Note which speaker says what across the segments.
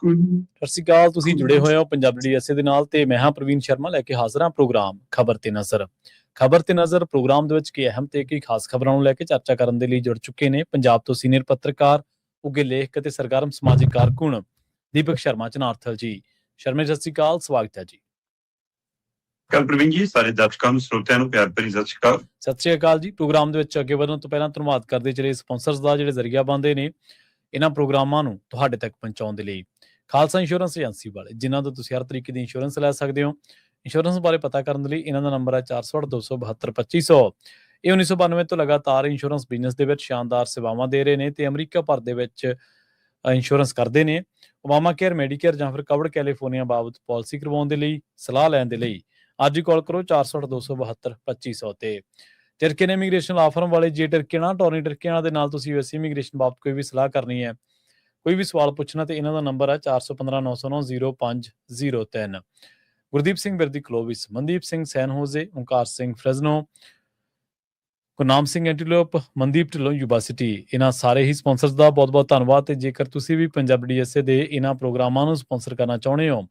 Speaker 1: ਸਤਿ ਸ਼੍ਰੀ ਅਕਾਲ। ਤੁਸੀਂ ਜੁੜੇ ਹੋਏ ਹੋ ਪੰਜਾਬੀ ਡੀਐਸਏ ਦੇ ਨਾਲ ਤੇ ਮੈਂ ਹਾਂ ਪ੍ਰਵੀਨ ਸ਼ਰਮਾ ਲੈ ਕੇ ਹਾਜ਼ਰ ਹਾਂ ਪ੍ਰੋਗਰਾਮ ਖਬਰ ਤੇ ਨਜ਼ਰ। ਖਬਰ ਤੇ ਨਜ਼ਰ ਪ੍ਰੋਗਰਾਮ ਦੇ ਵਿੱਚ ਕੀ ਅਹਿਮ ਤੇ ਕੀ ਖਾਸ ਖਬਰਾਂ ਨੂੰ ਲੈ ਕੇ ਚਰਚਾ ਕਰਨ ਦੇ ਲਈ ਜੁੜ ਚੁੱਕੇ ਨੇ ਪੰਜਾਬ ਤੋਂ ਸੀਨੀਅਰ ਪੱਤਰਕਾਰ, ਉੱਘੇ ਲੇਖਕ ਅਤੇ ਸਰਗਰਮ ਸਮਾਜਿਕ ਕਾਰਕੁਨ ਦੀਪਕ ਸ਼ਰਮਾ ਚਨਾਰਥਲ ਜੀ। ਸ਼ਰਮਾ ਸਤਿ ਸ਼੍ਰੀ ਅਕਾਲ, ਸਵਾਗਤ ਹੈ ਜੀ।
Speaker 2: ਪ੍ਰਵੀਨ ਜੀ, ਸਾਰੇ ਦਰਸ਼ਕਾਂ ਨੂੰ ਸਰੋਤਿਆਂ ਨੂੰ ਪਿਆਰ ਭਰੀ ਸਤਿ ਸ਼੍ਰੀ ਅਕਾਲ।
Speaker 1: ਸਤਿ ਸ਼੍ਰੀ ਅਕਾਲ ਜੀ। ਪ੍ਰੋਗਰਾਮ ਦੇ ਵਿੱਚ ਅੱਗੇ ਵਧਣ ਤੋਂ ਪਹਿਲਾਂ ਧੰਨਵਾਦ ਕਰਦੇ ਜਿਹੜੇ ਸਪਾਂਸਰਸ ਦਾ ਜਿਹੜੇ ਜ਼ਰੀਆ ਬਣਦੇ ਨੇ ਇਹਨਾਂ ਪ੍ਰੋਗਰਾਮਾਂ ਨੂੰ ਤੁਹਾਡੇ ਤੱਕ ਪਹੁੰਚਾਉਣ ਦੇ ਲਈ। ਖਾਲਸਾ ਇੰਸ਼ੋਰੈਂਸ ਏਜੰਸੀ ਵਾਲੇ ਜਿਨ੍ਹਾਂ ਤੋਂ ਤੁਸੀਂ ਹਰ ਤਰੀਕੇ ਦੀ ਇੰਸ਼ੋਰੈਂਸ ਲੈ ਸਕਦੇ ਹੋ। ਇੰਸ਼ੋਰੈਂਸ ਬਾਰੇ ਪਤਾ ਕਰਨ ਦੇ ਲਈ ਇਹਨਾਂ ਦਾ ਨੰਬਰ ਹੈ 408-272-2500। ਇਹ 1992 ਤੋਂ ਲਗਾਤਾਰ ਇੰਸ਼ੋਰੈਂਸ ਬਿਜ਼ਨਸ ਦੇ ਵਿੱਚ ਸ਼ਾਨਦਾਰ ਸੇਵਾਵਾਂ ਦੇ ਰਹੇ ਨੇ ਤੇ ਅਮਰੀਕਾ ਭਰ ਦੇ ਵਿੱਚ ਇੰਸ਼ੋਰੈਂਸ ਕਰਦੇ ਨੇ। ਓਬਾਮਾ ਕੇਅਰ, ਮੈਡੀਕੇਅਰ ਜਾਂ ਫਿਰ ਕਵਰਡ ਕੈਲੀਫੋਰਨੀਆ ਬਾਬਤ ਪਾਲਿਸੀ ਕਰਵਾਉਣ ਦੇ ਲਈ, ਸਲਾਹ ਲੈਣ ਦੇ ਲਈ ਅੱਜ ਹੀ ਕਾਲ ਕਰੋ 408-272-2500 ਤੇ। ਟਰਕੀ ਇਮੀਗ੍ਰੇਸ਼ਨ ਲਾ ਫਰਮ ਵਾਲੇ ਜੇ ਟਰਕੀਆਣਾ ਟੋਰਨੀ ਟਰਕੀਆਣਾ ਦੇ ਨਾਲ ਤੁਸੀਂ ਵੈਸੇ ਇਮੀਗ੍ਰੇਸ਼ਨ ਬਾਬਤ ਕੋਈ ਵੀ ਸਲਾਹ ਕਰਨੀ ਹੈ, ਕੋਈ ਵੀ ਸਵਾਲ ਪੁੱਛਣਾ ਤੇ ਇਹਨਾਂ ਦਾ ਨੰਬਰ ਹੈ 415-909-0503। Gurdeep Singh Birdi Clovis, Mandeep Singh San Jose, Onkar Singh Fresno, Gurnam Singh Antelope, Mandeep Dhillon Yuba City. ਇਹਨਾਂ ਸਾਰੇ ਹੀ ਸਪਾਂਸਰਸ ਦਾ ਬਹੁਤ ਬਹੁਤ ਧੰਨਵਾਦ। ਤੇ ਜੇਕਰ ਤੁਸੀਂ ਵੀ ਪੰਜਾਬੀ ਡੀਐਸਏ ਦੇ ਇਹਨਾਂ ਪ੍ਰੋਗਰਾਮਾਂ ਨੂੰ ਸਪਾਂਸਰ ਕਰਨਾ ਚਾਹੁੰਦੇ ਹੋ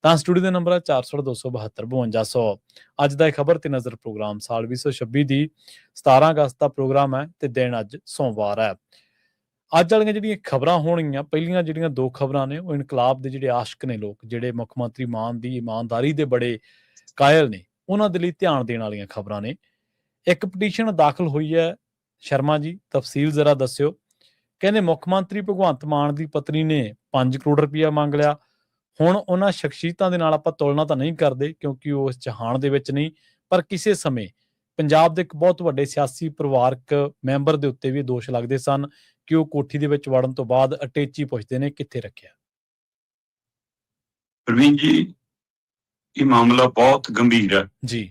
Speaker 1: ਤਾਂ ਸਟੂਡੀਓ ਦਾ ਨੰਬਰ ਹੈ 408-272-5200। ਅੱਜ ਦਾ ਇਹ ਖਬਰ ਤੇ ਨਜ਼ਰ ਪ੍ਰੋਗਰਾਮ ਸਾਲ 2026 ਦੀ 17 ਅਗਸਤ ਦਾ ਪ੍ਰੋਗਰਾਮ ਹੈ ਤੇ ਦਿਨ ਅੱਜ ਸੋਮਵਾਰ ਹੈ। ਅੱਜ ਵਾਲੀਆਂ ਜਿਹੜੀਆਂ ਖਬਰਾਂ ਹੋਣਗੀਆਂ, ਪਹਿਲੀਆਂ ਜਿਹੜੀਆਂ ਦੋ ਖਬਰਾਂ ਨੇ ਉਹ ਇਨਕਲਾਬ ਦੇ ਜਿਹੜੇ ਆਸ਼ਕ ਨੇ ਲੋਕ, ਜਿਹੜੇ ਮੁੱਖ ਮੰਤਰੀ ਮਾਨ ਦੀ ਇਮਾਨਦਾਰੀ ਦੇ ਬੜੇ ਕਾਇਲ ਨੇ, ਉਹਨਾਂ ਦੇ ਲਈ ਧਿਆਨ ਦੇਣ ਵਾਲੀਆਂ ਖਬਰਾਂ ਨੇ। ਇੱਕ ਪਟੀਸ਼ਨ ਦਾਖਲ ਹੋਈ ਹੈ, ਸ਼ਰਮਾ ਜੀ ਤਫਸੀਲ ਜ਼ਰਾ ਦੱਸਿਓ। ਕਹਿੰਦੇ ਮੁੱਖ ਮੰਤਰੀ ਭਗਵੰਤ ਮਾਨ ਦੀ ਪਤਨੀ ਨੇ 5 ਕਰੋੜ ਰੁਪਇਆ ਮੰਗ ਲਿਆ। ਹੁਣ ਉਹਨਾਂ ਸ਼ਖਸੀਅਤਾਂ ਦੇ ਨਾਲ ਆਪਾਂ ਤੁਲਨਾ ਤਾਂ ਨਹੀਂ ਕਰਦੇ ਕਿਉਂਕਿ ਉਹ ਇਸ ਜਹਾਨ ਦੇ ਵਿੱਚ ਨਹੀਂ, ਪਰ ਕਿਸੇ ਸਮੇਂ ਪੰਜਾਬ ਦੇ ਇੱਕ ਬਹੁਤ ਵੱਡੇ ਸਿਆਸੀ ਪਰਿਵਾਰਕ ਮੈਂਬਰ ਦੇ ਉੱਤੇ ਵੀ ਦੋਸ਼ ਲੱਗਦੇ ਸਨ ਕਿ ਉਹ ਕੋਠੀ ਦੇ ਵਿੱਚ ਵੜਨ ਤੋਂ ਬਾਅਦ ਅਟੈਚੀ ਪੁੱਛਦੇ ਨੇ ਕਿੱਥੇ ਰੱਖਿਆ।
Speaker 2: ਪ੍ਰਵੀਨ ਜੀ, ਇਹ ਮਾਮਲਾ ਬਹੁਤ ਗੰਭੀਰ ਹੈ
Speaker 1: ਜੀ।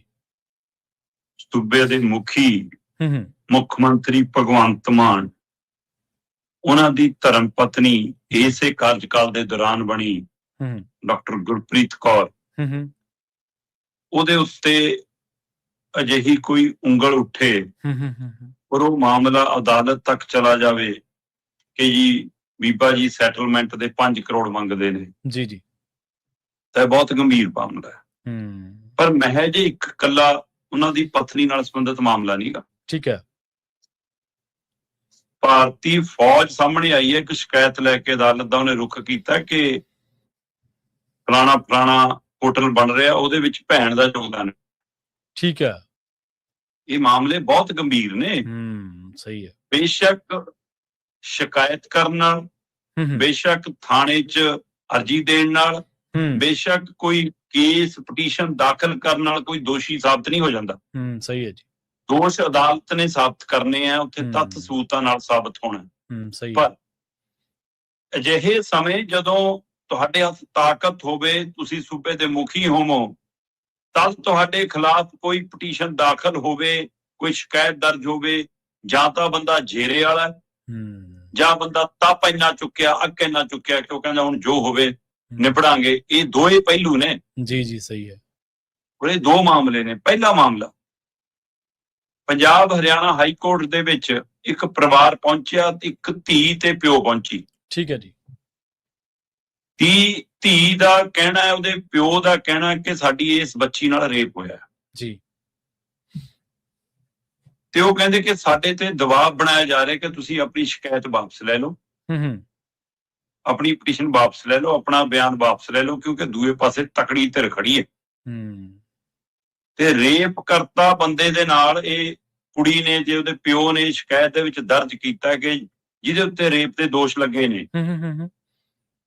Speaker 2: ਸੂਬੇ ਦੇ ਮੁਖੀ ਮੁੱਖ ਮੰਤਰੀ ਭਗਵੰਤ ਮਾਨ, ਉਹਨਾਂ ਦੀ ਧਰਮ ਪਤਨੀ ਇਸੇ ਕਾਰਜਕਾਲ ਦੇ ਦੌਰਾਨ ਬਣੀ ਡਾਕਟਰ ਗੁਰਪ੍ਰੀਤ ਕੌਰ, ਉਹਦੇ ਉੱਤੇ ਅਜਿਹੀ ਕੋਈ ਉਂਗਲ ਉੱਠੇ ਔਰ ਉਹ ਮਾਮਲਾ ਅਦਾਲਤ ਤੱਕ ਚਲਾ ਜਾਵੇ ਕਿ ਜੀ ਬੀਬਾ ਜੀ ਸੈਟਲਮੈਂਟ ਦੇ 5 ਕਰੋੜ ਮੰਗਦੇ ਨੇ
Speaker 1: ਜੀ ਜੀ,
Speaker 2: ਤਾਂ ਬਹੁਤ ਗੰਭੀਰ ਮਾਮਲਾ ਹੈ। ਪਰ ਮਹਿਜ ਇੱਕ ਇਕੱਲਾ ਉਹਨਾਂ ਦੀ ਪਤਨੀ ਨਾਲ ਸੰਬੰਧਿਤ ਮਾਮਲਾ ਨਹੀਂਗਾ।
Speaker 1: ਠੀਕ ਹੈ।
Speaker 2: ਭਾਰਤੀ ਫੌਜ ਸਾਹਮਣੇ ਆਈ ਹੈ ਇੱਕ ਸ਼ਿਕਾਇਤ ਲੈ ਕੇ, ਅਦਾਲਤ ਦਾ ਉਹਨੇ ਰੁਖ ਕੀਤਾ ਕਿ ਫਲਾਣਾ ਹੋਟਲ ਬਣ ਰਿਹਾ, ਉਹਦੇ ਵਿੱਚ ਭੈਣ ਦਾ ਯੋਗਦਾਨ ਹੈ। ਠੀਕ ਹੈ। ਇਹ ਮਾਮਲੇ ਬਹੁਤ ਗੰਭੀਰ ਨੇ।
Speaker 1: ਸਹੀ ਹੈ।
Speaker 2: ਬੇਸ਼ੱਕ ਸ਼ਿਕਾਇਤ ਕਰਨ ਨਾਲ, ਬੇਸ਼ੱਕ ਥਾਣੇ 'ਚ ਅਰਜੀ ਦੇਣ ਨਾਲ, ਬੇਸ਼ੱਕ ਕੋਈ ਕੇਸ ਪਟੀਸ਼ਨ ਦਾਖਲ ਕਰਨ ਨਾਲ ਕੋਈ ਦੋਸ਼ੀ ਸਾਬਤ ਨਹੀਂ ਹੋ ਜਾਂਦਾ।
Speaker 1: ਸਹੀ ਹੈ ਜੀ।
Speaker 2: ਦੋਸ਼ ਅਦਾਲਤ ਨੇ ਸਾਬਤ ਕਰਨੇ ਆ, ਉੱਥੇ ਤੱਥ ਸਬੂਤਾਂ ਨਾਲ ਸਾਬਤ ਹੋਣਾ। ਪਰ ਅਜਿਹੇ ਸਮੇਂ ਜਦੋਂ ਤੁਹਾਡੇ ਹੱਥ ਤਾਕਤ ਹੋਵੇ, ਤੁਸੀਂ ਸੂਬੇ ਦੇ ਮੁਖੀ ਹੋਵੋ, ਤਦ ਤੁਹਾਡੇ ਖਿਲਾਫ ਕੋਈ ਪਟੀਸ਼ਨ ਦਾਖਲ ਹੋਵੇ, ਕੋਈ ਸ਼ਿਕਾਇਤ ਦਰਜ ਹੋਵੇ, ਜਾਂ ਤਾਂ ਬੰਦਾ ਜੇਰੇ ਵਾਲਾ ਜਾਂ ਬੰਦਾ ਤਪ ਇੰਨਾ ਚੁੱਕਿਆ, ਅੱਕ ਇੰਨਾ ਚੁੱਕਿਆ ਕਿ ਉਹ ਕਹਿੰਦਾ ਹੁਣ ਜੋ ਹੋਵੇ ਨਿਬੜਾਂਗੇ। ਇਹ ਦੋਏ ਪਹਿਲੂ ਨੇ। ਜੀ ਜੀ, ਸਹੀ ਹੈ। ਇਹ ਦੋ ਮਾਮਲੇ ਨੇ। ਪਹਿਲਾ ਮਾਮਲਾ, ਪੰਜਾਬ ਹਰਿਆਣਾ ਹਾਈ ਕੋਰਟ ਦੇ ਵਿੱਚ ਇੱਕ ਪਰਿਵਾਰ ਪਹੁੰਚਿਆ, ਇੱਕ ਧੀ ਤੇ ਪਿਓ ਪਹੁੰਚੀ। ਠੀਕ ਹੈ ਜੀ। ਧੀ ਦਾ ਕਹਿਣਾ ਹੈ, ਉਹਦੇ ਪਿਓ ਦਾ ਕਹਿਣਾ ਕਿ ਸਾਡੀ ਇਸ ਬੱਚੀ ਨਾਲ ਰੇਪ ਹੋਇਆ ਜੀ, ਤੇ ਉਹ ਕਹਿੰਦੇ ਕਿ ਸਾਡੇ ਤੇ ਦਬਾਅ ਬਣਾਇਆ ਜਾ ਰਿਹਾ ਕਿ ਤੁਸੀਂ ਆਪਣੀ ਸ਼ਿਕਾਇਤ ਵਾਪਸ ਲੈ ਲਓ, ਆਪਣੀ ਪਟੀਸ਼ਨ ਵਾਪਸ ਲੈ ਲਓ, ਆਪਣਾ ਬਿਆਨ ਵਾਪਸ ਲੈ ਲਓ, ਕਿਉਂਕਿ ਦੂਏ ਪਾਸੇ ਤਕੜੀ ਧਿਰ ਖੜੀ ਹੈ। ਤੇ ਰੇਪ ਕਰਤਾ ਬੰਦੇ ਦੇ ਨਾਲ ਇਹ ਕੁੜੀ ਨੇ, ਜੇ ਉਹਦੇ ਪਿਓ ਨੇ ਸ਼ਿਕਾਇਤ ਦੇ ਵਿੱਚ ਦਰਜ ਕੀਤਾ ਕਿ ਜਿਹਦੇ ਉੱਤੇ ਰੇਪ ਦੇ ਦੋਸ਼ ਲੱਗੇ ਨੇ,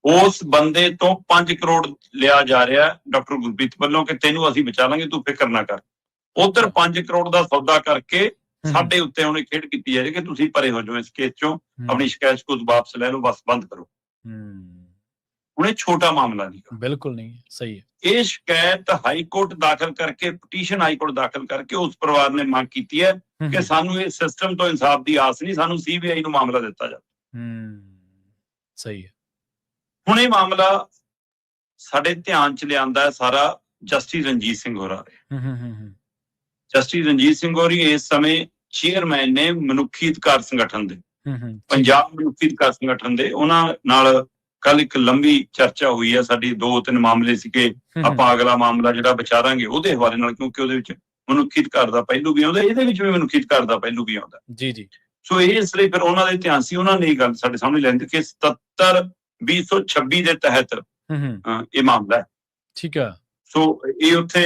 Speaker 2: ਉਸ ਬੰਦੇ ਤੋਂ 5 ਕਰੋੜ ਲਿਆ ਜਾ ਰਿਹਾ ਡਾਕਟਰ ਗੁਰਪ੍ਰੀਤ ਵੱਲੋਂ ਕਿ ਤੈਨੂੰ ਅਸੀਂ ਬਚਾ ਲਾਂਗੇ, ਤੂੰ ਫਿਕਰ ਨਾ ਕਰ। ਉਧਰ 5 ਕਰੋੜ ਦਾ ਸੌਦਾ ਕਰਕੇ ਸਾਡੇ ਉੱਤੇ ਉਹਨੇ ਖੇਡ ਕੀਤੀ ਜਾ ਰਹੀ ਕਿ ਤੁਸੀਂ ਪਰੇ ਹੋ ਜਾਓ ਇਸ ਕੇਸ ਚੋਂ, ਆਪਣੀ ਸ਼ਿਕਾਇਤ ਨੂੰ ਵਾਪਸ ਲੈ ਲਓ, ਬਸ ਬੰਦ ਕਰੋ। ਹੁਣ ਇਹ ਛੋਟਾ ਮਾਮਲਾ ਨਹੀਂ, ਬਿਲਕੁਲ ਨਹੀਂ। ਸਹੀ ਹੈ। ਇਹ ਸ਼ਿਕਾਇਤ ਹਾਈ ਕੋਰਟ ਦਾਖਲ ਕਰਕੇ, ਪਟੀਸ਼ਨ ਹਾਈ ਕੋਰਟ ਦਾਖਲ ਕਰਕੇ ਉਸ ਪਰਿਵਾਰ ਨੇ ਮੰਗ ਕੀਤੀ ਹੈ ਕਿ ਸਾਨੂੰ ਇਹ ਸਿਸਟਮ ਤੋਂ ਇਨਸਾਫ ਦੀ ਆਸ ਨਹੀਂ, ਸਾਨੂੰ CBI ਨੂੰ ਮਾਮਲਾ ਦਿੱਤਾ ਜਾਵੇ। ਸਹੀ ਹੈ। ਹੁਣ ਇਹ ਮਾਮਲਾ ਸਾਡੇ ਧਿਆਨ 'ਚ ਲਿਆਂਦਾ ਹੈ ਸਾਰਾ ਜਸਟਿਸ ਰਣਜੀਤ ਸਿੰਘ ਹੋਰਾਂ ਨੇ। ਜਸਟਿਸ ਰਣਜੀਤ ਸਿੰਘ ਹੋਰੀ ਇਸ ਸਮੇਂ ਚੇਅਰਮੈਨ ਨੇ ਮਨੁੱਖੀ ਅਧਿਕਾਰ ਸੰਗਠਨ ਦੇ, ਪੰਜਾਬ ਮਨੁੱਖੀ ਅਧਿਕਾਰ ਸੰਗਠਨ ਦੇ। ਉਹਨਾਂ ਨਾਲ ਕੱਲ ਇੱਕ ਲੰਬੀ ਚਰਚਾ ਹੋਈ ਹੈ ਸਾਡੀ, 2-3 ਮਾਮਲੇ ਸੀਗੇ, ਆਪਾਂ ਅਗਲਾ ਮਾਮਲਾ ਜਿਹੜਾ ਵਿਚਾਰਾਂਗੇ ਉਹਦੇ ਹਵਾਲੇ ਨਾਲ, ਕਿਉਂਕਿ ਉਹਦੇ ਵਿੱਚ ਮਨੁੱਖੀ ਅਧਿਕਾਰ ਦਾ ਪਹਿਲੂ ਵੀ ਆਉਂਦਾ, ਇਹਦੇ ਵਿੱਚ ਵੀ ਮਨੁੱਖੀ ਅਧਿਕਾਰ ਦਾ ਪਹਿਲੂ ਵੀ ਆਉਂਦਾ।
Speaker 1: ਜੀ ਜੀ।
Speaker 2: ਸੋ ਇਸ ਲਈ ਫਿਰ ਉਹਨਾਂ ਦੇ ਧਿਆਨ ਸੀ, ਉਹਨਾਂ ਨੇ ਇਹ ਗੱਲ ਸਾਡੇ ਸਾਹਮਣੇ ਲੈਂਦੀ ਕਿ 77-226 ਦੇ ਤਹਿਤ ਇਹ ਮਾਮਲਾ ਹੈ।
Speaker 1: ਠੀਕ ਹੈ।
Speaker 2: ਸੋ ਇਹ ਉੱਥੇ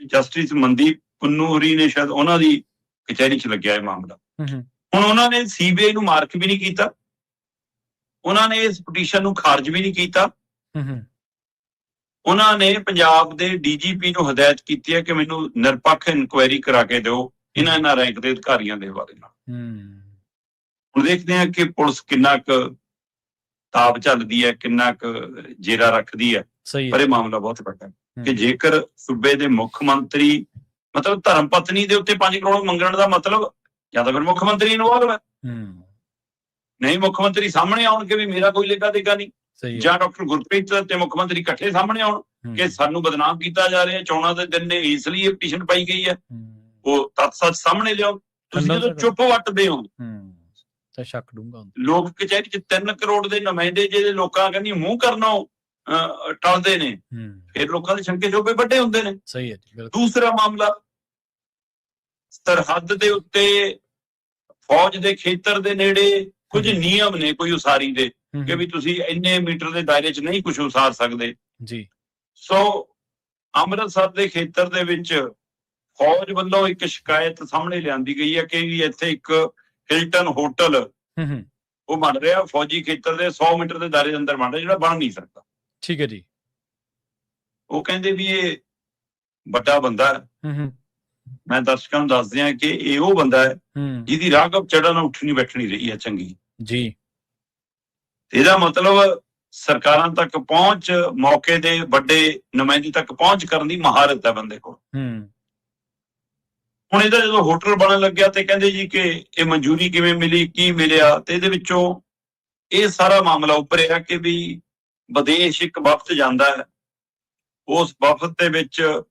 Speaker 2: ਜਸਟਿਸ ਮਨਦੀਪ ਪੁੰਨੂ ਹੋਰੀ ਨੇ ਸ਼ਾਇਦ ਉਹਨਾਂ ਦੀ ਕਚਹਿਰੀ 'ਚ ਲੱਗਿਆ ਇਹ ਮਾਮਲਾ। ਹੁਣ ਉਹਨਾਂ ਨੇ CBI ਨੂੰ ਮਾਰਕ ਵੀ ਨਹੀਂ ਕੀਤਾ, ਉਹਨਾਂ ਨੇ ਇਸ ਪਟੀਸ਼ਨ ਨੂੰ ਖਾਰਜ ਵੀ ਨਹੀਂ ਕੀਤਾ। ਉਹਨਾਂ ਨੇ ਪੰਜਾਬ ਦੇ DGP ਨੂੰ ਹਦਾਇਤ ਕੀਤੀ ਹੈ ਕਿ ਮੈਨੂੰ ਨਿਰਪੱਖ ਇਨਕੁਆਇਰੀ ਕਰਾ ਕੇ ਦਿਓ ਇਹਨਾਂ ਰੈਂਕ ਦੇ ਅਧਿਕਾਰੀਆਂ ਦੇ ਬਾਰੇ ਨਾਲ। ਹੁਣ ਦੇਖਦੇ ਹਾਂ ਕਿ ਪੁਲਿਸ ਕਿੰਨਾ ਕੁ ਤਾਬ ਝੱਲਦੀ ਹੈ, ਕਿੰਨਾ ਕੁ ਜੇਰਾ ਰੱਖਦੀ ਹੈ। ਪਰ ਇਹ ਮਾਮਲਾ ਬਹੁਤ ਵੱਡਾ ਹੈ ਕਿ ਜੇਕਰ ਸੂਬੇ ਦੇ ਮੁੱਖ ਮੰਤਰੀ ਮਤਲਬ ਧਰਮ ਪਤਨੀ ਦੇ ਉੱਤੇ 5 ਕਰੋੜ ਮੰਗਣ ਦਾ ਮਤਲਬ ਜਾਂ ਤਾਂ ਫਿਰ ਮੁੱਖ ਮੰਤਰੀ ਇਨਵੋਲਵ ਹੈ, ਨਹੀਂ ਮੁੱਖ ਮੰਤਰੀ ਸਾਹਮਣੇ ਆਉਣ ਕਿ ਵੀ ਮੇਰਾ ਕੋਈ ਲੇਖਾ ਦੇਗਾ ਨਹੀਂ, ਜਾਂ ਡਾਕਟਰ ਗੁਰਪ੍ਰੀਤ ਤੇ ਮੁੱਖ ਮੰਤਰੀ ਇਕੱਠੇ ਸਾਹਮਣੇ ਆਉਣ ਕਿ ਸਾਨੂੰ ਬਦਨਾਮ ਕੀਤਾ ਜਾ ਰਿਹਾ, ਚੋਣਾਂ ਦੇ ਦਿਨ ਨੇ ਇਸ ਲਈ ਇਹ ਪਟੀਸ਼ਨ ਪਾਈ ਗਈ ਹੈ, ਉਹ ਤੱਥ ਸੱਚ ਸਾਹਮਣੇ ਲਿਆਓ। ਤੁਸੀਂ ਜਦੋਂ ਚੁੱਪ ਵੱਟਦੇ ਹੋ
Speaker 1: ਤਾਂ ਸ਼ੱਕ ਡੂੰਘਾ ਹੁੰਦਾ।
Speaker 2: ਲੋਕ ਕਚਹਿਰੀ 'ਚ 3 ਕਰੋੜ ਦੇ ਨੁਮਾਇੰਦੇ ਜਿਹਦੇ ਲੋਕਾਂ ਕਹਿੰਦੀ ਮੂੰਹ ਕਰਨੋਂ ਟਲਦੇ ਨੇ, ਫਿਰ ਲੋਕਾਂ ਦੇ ਸ਼ੰਕੇ ਸ਼ੋਭੇ ਵੱਡੇ ਹੁੰਦੇ ਨੇ।
Speaker 1: ਸਹੀ ਹੈ ਜੀ।
Speaker 2: ਦੂਸਰਾ ਮਾਮਲਾ, ਸਰਹੱਦ ਦੇ ਉੱਤੇ ਫੌਜ ਦੇ ਖੇਤਰ ਦੇ ਨੇੜੇ ਕੁਝ ਨਿਯਮ ਨੇ ਕੋਈ ਉਸਾਰੀ ਦੇ ਕਿ ਵੀ ਤੁਸੀਂ ਇੰਨੇ ਮੀਟਰ ਦੇ ਦਾਇਰੇ 'ਚ ਨਹੀਂ ਕੁਝ ਉਸਾਰ ਸਕਦੇ
Speaker 1: ਜੀ।
Speaker 2: ਸੋ ਅੰਮ੍ਰਿਤਸਰ ਦੇ ਖੇਤਰ ਦੇ ਵਿੱਚ ਫੌਜ ਵੱਲੋਂ ਇੱਕ ਸ਼ਿਕਾਇਤ ਸਾਹਮਣੇ ਲਿਆਂਦੀ ਗਈ ਹੈ ਕਿ ਵੀ ਇੱਥੇ ਇੱਕ ਹਿਲਟਨ ਹੋਟਲ ਉਹ ਬਣ ਰਿਹਾ ਫੌਜੀ ਖੇਤਰ ਦੇ 100 ਮੀਟਰ ਦੇ ਦਾਇਰੇ ਦੇ ਅੰਦਰ ਬਣ ਰਿਹਾ, ਜਿਹੜਾ ਬਣ ਨਹੀਂ ਸਕਦਾ।
Speaker 1: ਠੀਕ ਹੈ ਜੀ।
Speaker 2: ਉਹ ਕਹਿੰਦੇ ਵੀ ਇਹ ਵੱਡਾ ਬੰਦਾ ਹੈ। ਮੈਂ ਦਰਸ਼ਕਾਂ ਨੂੰ ਦੱਸ ਦਿਆਂ ਕਿ ਇਹ ਉਹ ਬੰਦਾ ਹੈ ਜਿਹਦੀ ਰਾਘਵ ਚੜ੍ਹਨ ਉੱਠਣੀ ਬੈਠਣੀ ਰਹੀ ਹੈ ਚੰਗੀ
Speaker 1: ਜੀ।
Speaker 2: ਇਹਦਾ ਮਤਲਬ ਸਰਕਾਰਾਂ ਤੱਕ ਪਹੁੰਚ, ਮੌਕੇ ਦੇ ਵੱਡੇ ਨੁਮਾਇੰਦੇ ਤੱਕ ਪਹੁੰਚ ਕਰਨ ਦੀ ਮਹਾਰਤ ਹੈ ਬੰਦੇ ਕੋਲ। ਹੁਣ ਇਹਦਾ ਜਦੋਂ ਹੋਟਲ ਬਣਨ ਲੱਗਿਆ ਤੇ ਕਹਿੰਦੇ ਜੀ ਕਿ ਇਹ ਮਨਜ਼ੂਰੀ ਕਿਵੇਂ ਮਿਲੀ, ਕੀ ਮਿਲਿਆ, ਤੇ ਇਹਦੇ ਵਿੱਚੋਂ ਇਹ ਸਾਰਾ ਮਾਮਲਾ ਉੱਪਰਿਆ ਕਿ ਵੀ ਵਿਦੇਸ਼ ਇੱਕ ਵਫਦ ਜਾਂਦਾ ਹੈ, ਉਸ ਵਫਦ ਦੇ ਵਿੱਚ